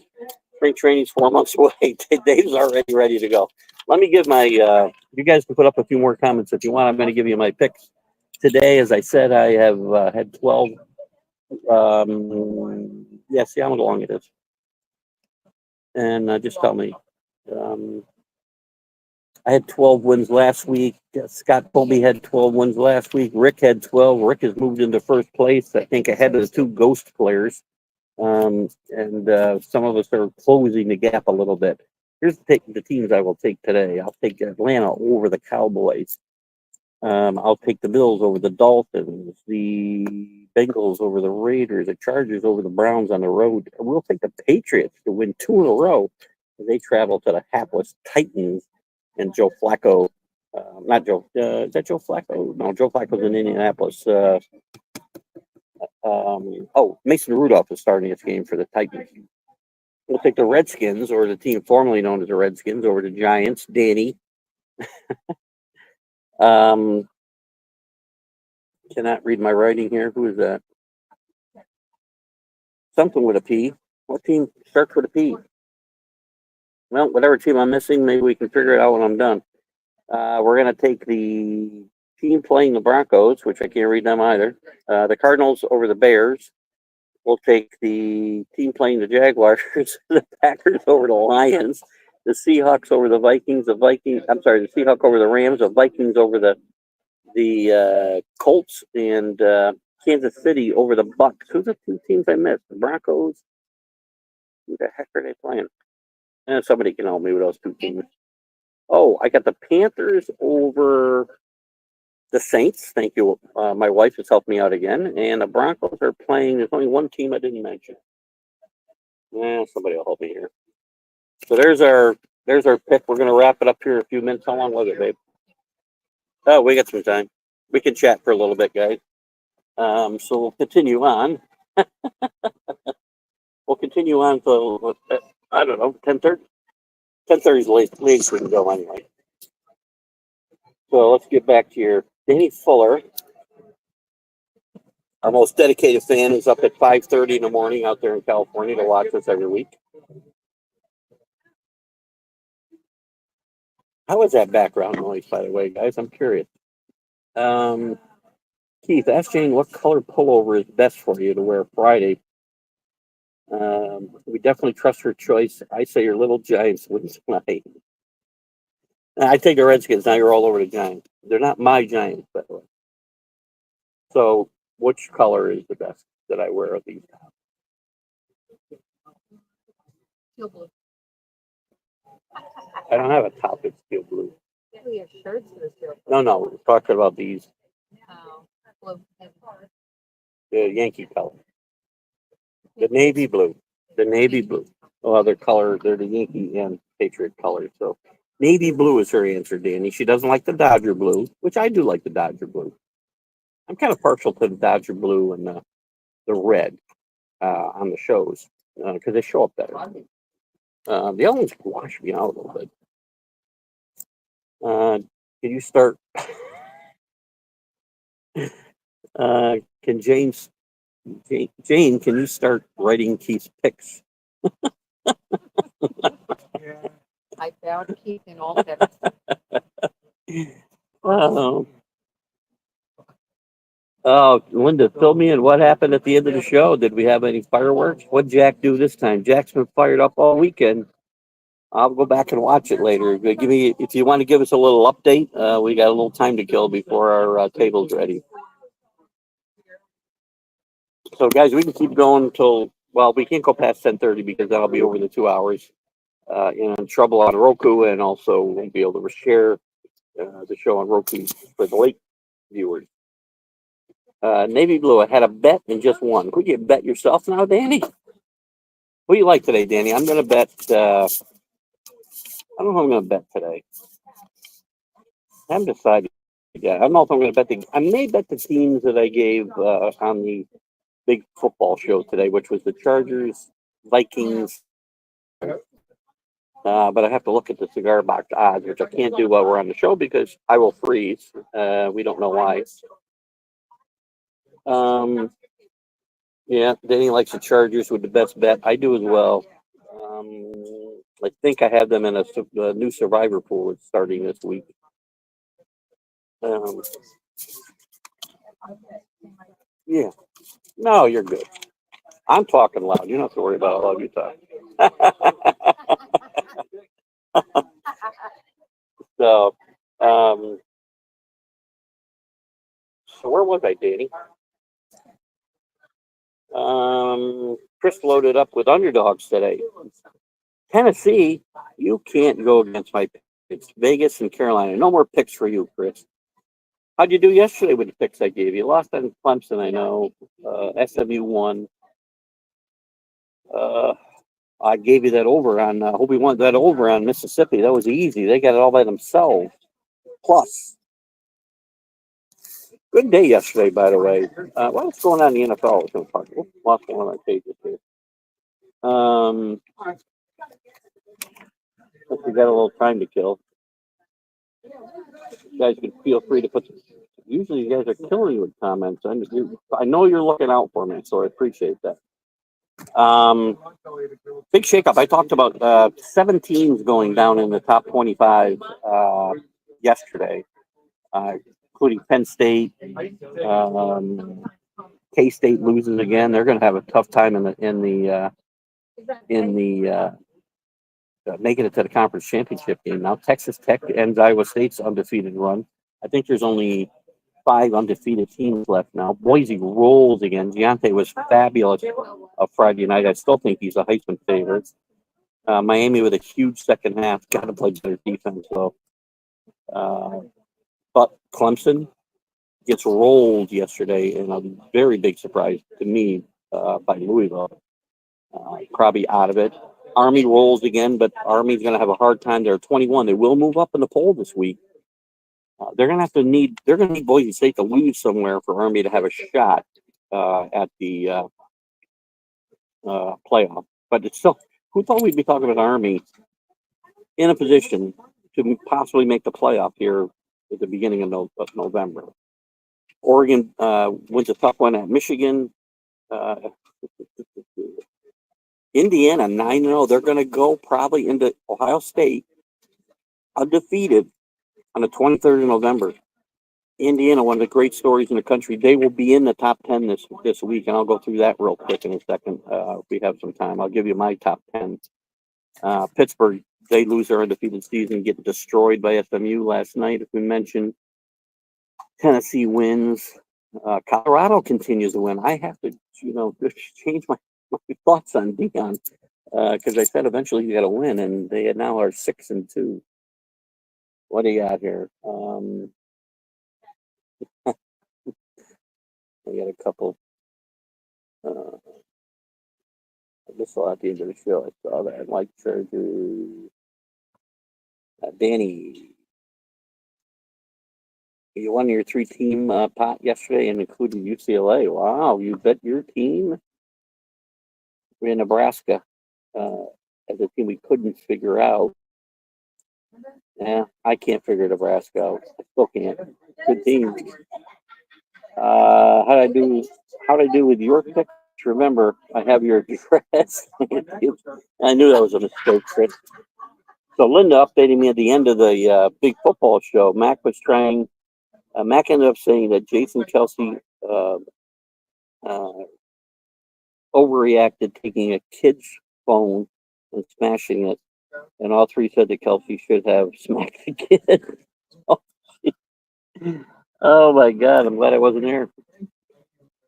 Spring training's 4 months away. Dave's already ready to go. Let me give my. You guys can put up a few more comments if you want. I'm going to give you my picks today. As I said, I have had 12. Yeah, see how long it is, and just tell me. Um, I had 12 wins last week. Scott Colby had 12 wins last week. Rick had 12. Rick has moved into first place, I think, ahead of the two ghost players. And some of us are closing the gap a little bit. Here's the teams I will take today. I'll take Atlanta over the Cowboys. I'll take the Bills over the Dolphins, the Bengals over the Raiders, the Chargers over the Browns on the road. We'll take the Patriots to win 2 in a row. They travel to the hapless Titans and Joe Flacco. Not Joe. Is that Joe Flacco? No, Joe Flacco's in Indianapolis. Mason Rudolph is starting this game for the Titans. We'll take the Redskins, or the team formerly known as the Redskins, over the Giants. Danny. Cannot read my writing here. Who is that? Something with a P. What team starts with a P? Well, whatever team I'm missing, maybe we can figure it out when I'm done. We're going to take the team playing the Broncos, which I can't read them either. The Cardinals over the Bears. We'll take the team playing the Jaguars, the Packers over the Lions, the Seahawks over the Vikings, the Seahawks over the Rams, the Vikings over the Colts, and Kansas City over the Bucks. Who's the two teams I missed? The Broncos. Who the heck are they playing? Somebody can help me with those two teams. Oh, I got the Panthers over the Saints. Thank you. My wife has helped me out again. And the Broncos are playing. There's only one team I didn't mention. Somebody will help me here. So there's our pick. We're going to wrap it up here in a few minutes. How long was it, babe? Oh, we got some time. We can chat for a little bit, guys. So we'll continue on. We'll continue on till, I don't know, 10:30? 10:30 is late we can go anyway. So let's get back to your Danny Fuller. Our most dedicated fan is up at 5:30 in the morning out there in California to watch us every week. How is that background noise, by the way, guys? I'm curious. Keith, ask Jane what color pullover is best for you to wear Friday. We definitely trust her choice. I say your little Giants win tonight. I take the Redskins. Now you're all over the Giants. They're not my Giants, by the way. So, which color is the best that I wear of these? Steel blue. I don't have a top that's steel blue. We have shirts that are steel blue. No, we're talking about these. Oh, blue. The Yankee color. The navy blue. The navy blue. Well, their color, they're the Yankee and Patriot colors. So navy blue is her answer, Danny. She doesn't like the Dodger blue, which I do like the Dodger blue. I'm kind of partial to the Dodger blue and the red on the shows because they show up better. The other ones wash me out a little bit. Can you start? Can Jane, can you start writing Keith's picks? I found Keith in all picks. Oh, Linda, fill me in. What happened at the end of the show? Did we have any fireworks? What'd Jack do this time? Jack's been fired up all weekend. I'll go back and watch it later. If you want to give us a little update, we got a little time to kill before our table's ready. So, guys, we can keep going until, well, we can't go past 10:30 because that'll be over the 2 hours. In trouble on Roku, and also won't be able to share the show on Roku for the late viewers. Navy blue. I had a bet and just won. Could you bet yourself now, Danny? What do you like today, Danny? I'm going to bet. I don't know if I'm going to bet today. I haven't decided yet. I don't know if I'm going to bet. I may bet the teams that I gave on the big football show today, which was the Chargers, Vikings. But I have to look at the cigar box odds, which I can't do while we're on the show because I will freeze. We don't know why. Yeah, Danny likes the Chargers with the best bet. I do as well. Um, I think I have them in a new Survivor pool that's starting this week. Um, yeah. No, you're good. I'm talking loud. You don't have to worry about how loud you talk. So, um, so where was I, Danny? Chris loaded up with underdogs today. Tennessee, you can't go against my picks. Vegas and Carolina. No more picks for you, Chris. How'd you do yesterday with the picks I gave you? Lost on Clemson, I know. SMU won. I gave you that over on. Hope we won that over on Mississippi. That was easy. They got it all by themselves. Plus, good day yesterday, by the way. What's going on in the NFL? I was going to talk. Lost one of my pages here. If we got a little time to kill, you guys can feel free to put. Usually, you guys are killing me with comments. I know you're looking out for me, so I appreciate that. Big shakeup. I talked about 7 teams going down in the top 25 yesterday, including Penn State. K-State loses again. They're going to have a tough time in the making it to the conference championship game. Now Texas Tech ends Iowa State's undefeated run. I think there's only 5 undefeated teams left now. Boise rolls again. Deontay was fabulous Friday night. I still think he's a Heisman favorite. Miami with a huge second half. Got to play better defense though. But Clemson gets rolled yesterday in a very big surprise to me by Louisville. Probably out of it. Army rolls again, but Army's going to have a hard time. They're 21. They will move up in the poll this week. They're going to need Boise State to lose somewhere for Army to have a shot at the playoff. But it's still, who thought we'd be talking about Army in a position to possibly make the playoff here at the beginning of November? Oregon wins a tough one at Michigan. Indiana 9-0. They're going to go probably into Ohio State undefeated on the 23rd of November. Indiana, one of the great stories in the country. They will be in the top 10 this week, and I'll go through that real quick in a second if we have some time. I'll give you my top 10. Pittsburgh, they lose their undefeated season, get destroyed by SMU last night, as we mentioned. Tennessee wins. Colorado continues to win. I have to, just change my thoughts on Dion because I said eventually you got to win, and they now are 6-2. What do you got here? I got a couple. This will at the end of the show. I saw that. Like surgery. Danny, you won your 3-team pot yesterday and included UCLA. Wow, you bet your team. We're in Nebraska as a team we couldn't figure out. Yeah, I can't figure Nebraska out. I still can't. Good team. How'd I do with your picks? Remember, I have your address. I knew that was a mistake, Chris. So Linda updated me at the end of the big football show. Mac ended up saying that Jason Kelsey overreacted, taking a kid's phone and smashing it. And all 3 said that Kelsey should have smacked the kid. Oh my God, I'm glad I wasn't there.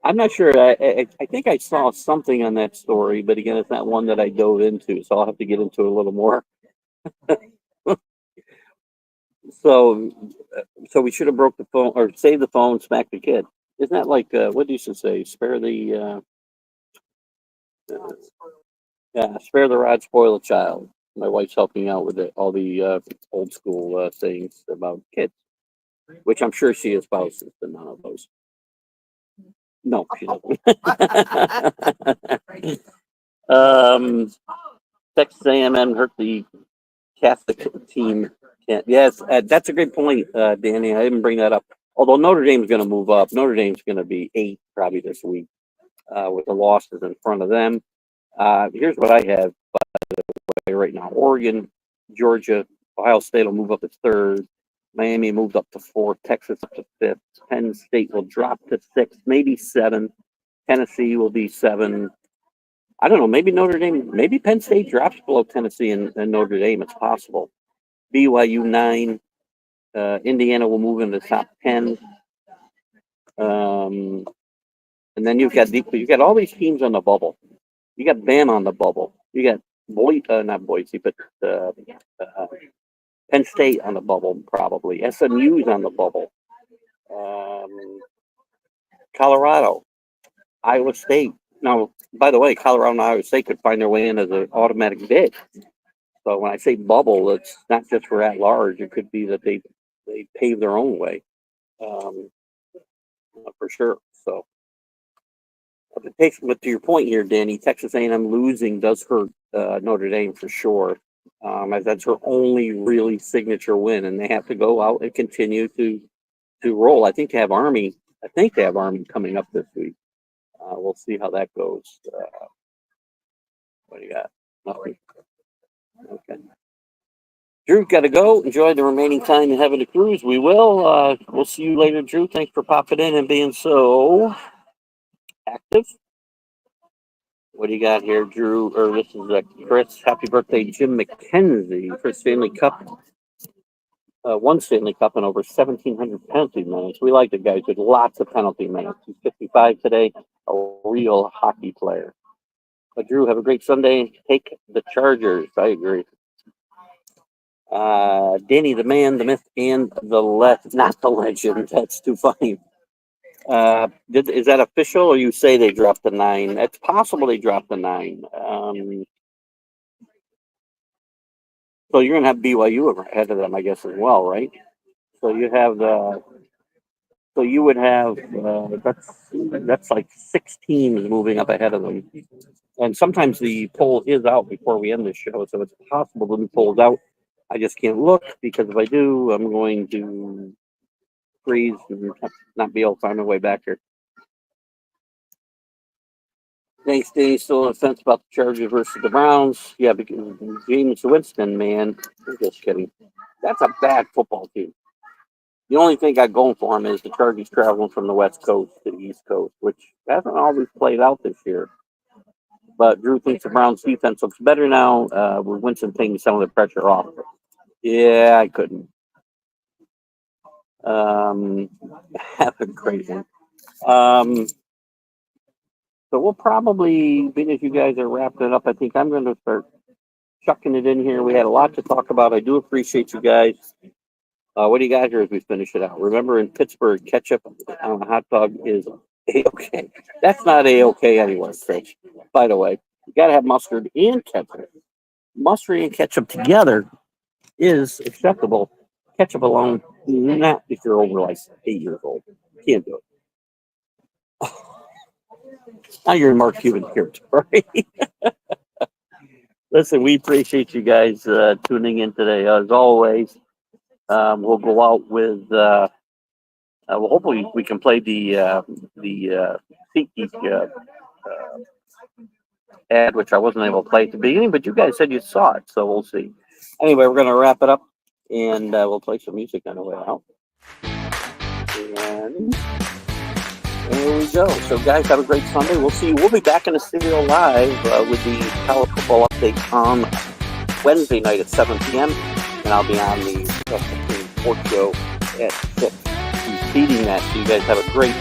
I'm not sure. I think I saw something on that story, but again, it's not one that I dove into, so I'll have to get into it a little more. So we should have broke the phone or saved the phone, smacked the kid. Isn't that like what do you say? Spare the spare the rod, spoil the child. My wife's helping out with all the old school sayings about kids, which I'm sure she espouses to none of those. No, she doesn't. Texas A&M hurt the Catholic team. Yes, that's a great point, Danny. I didn't bring that up. Although Notre Dame's going to move up. Notre Dame's going to be 8 probably this week with the losses in front of them. Here's what I have right now. Oregon, Georgia, Ohio State will move up to 3rd. Miami moved up to 4th. Texas up to 5th. Penn State will drop to 6th, maybe 7th. Tennessee will be 7. I don't know. Maybe Notre Dame, maybe Penn State drops below Tennessee and Notre Dame. It's possible. BYU 9. Indiana will move into the top 10. And then you've got all these teams on the bubble. You got Bama on the bubble. You got not Boise, but Penn State on the bubble probably. SMU's on the bubble. Colorado, Iowa State. Now, by the way, Colorado and Iowa State could find their way in as an automatic bid. So when I say bubble, it's not just for at large. It could be that they pave their own way, for sure. So, but to your point here, Danny, Texas A&M losing does hurt Notre Dame for sure. As that's her only really signature win, and they have to go out and continue to roll. I think they have Army coming up this week. We'll see how that goes. What do you got? Nothing. Okay. Drew, got to go. Enjoy the remaining time in having a cruise. We will. We'll see you later, Drew. Thanks for popping in and being so active. What do you got here, Drew? Or this is Chris. Happy birthday, Jim McKenzie, for Stanley Cup. One Stanley Cup and over 1,700 penalty minutes. We like the guys with lots of penalty minutes. He's 55 today, a real hockey player. But Drew, have a great Sunday. Take the Chargers. I agree. Danny, the man, the myth, and not the legend. That's too funny. Is that official, or you say they dropped the 9? It's possible they dropped the 9. So you're going to have BYU ahead of them, I guess, as well, right? So you would have that's like 6 teams moving up ahead of them. And sometimes the poll is out before we end this show, so it's possible the new poll's out. I just can't look, because if I do, I'm going to freeze and not be able to find my way back here. Thanks, Danny. Still on the fence about the Chargers versus the Browns. Yeah, because James Winston, man, I'm just kidding. That's a bad football team. The only thing I got going for him is the Chargers traveling from the West Coast to the East Coast, which hasn't always played out this year. But Drew thinks the Browns' defense looks better now, with Winston taking some of the pressure off. Yeah, I couldn't. Happened crazy. So we'll probably, being as you guys are wrapping it up, I think I'm going to start chucking it in here. We had a lot to talk about. I do appreciate you guys. What do you got here as we finish it out? Remember, in Pittsburgh, ketchup on a hot dog is A-okay. That's not A-okay anywhere, Chris. By the way, you got to have mustard and ketchup. Mustard and ketchup together is acceptable. Ketchup alone, not if you're over like 8 years old. Can't do it. Now you're in Mark Cuban territory. Listen, we appreciate you guys tuning in today. As always, we'll go out with. Well, hopefully, we can play the SeatGeek ad, which I wasn't able to play at the beginning, but you guys said you saw it, so we'll see. Anyway, we're going to wrap it up, and we'll play some music on the way out. And there we go. So, guys, have a great Sunday. We'll see you. We'll be back in the studio live with the college football update on Wednesday night at 7 p.m. And I'll be on the Sports Show at 6. Feeding that. So you guys have a great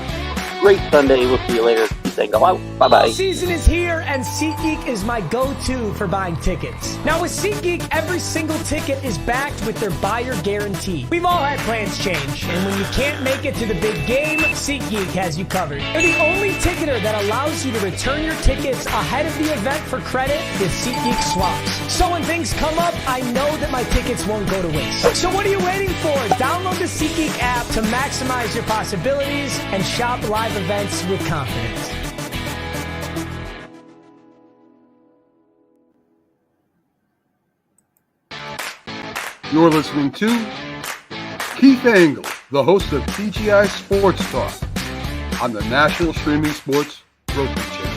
Sunday. We'll see you later. Go out. Bye-bye. Fall season is here, and SeatGeek is my go-to for buying tickets. Now with SeatGeek, every single ticket is backed with their buyer guarantee. We've all had plans change, and when you can't make it to the big game, SeatGeek has you covered. They're the only ticketer that allows you to return your tickets ahead of the event for credit with SeatGeek swaps. So when things come up, I know that my tickets won't go to waste. So what are you waiting for? Download the SeatGeek app to maximize your possibilities and shop live events with confidence. You're listening to Keith Engle, the host of TGI Sports Talk on the National Streaming Sports Brokerage Channel.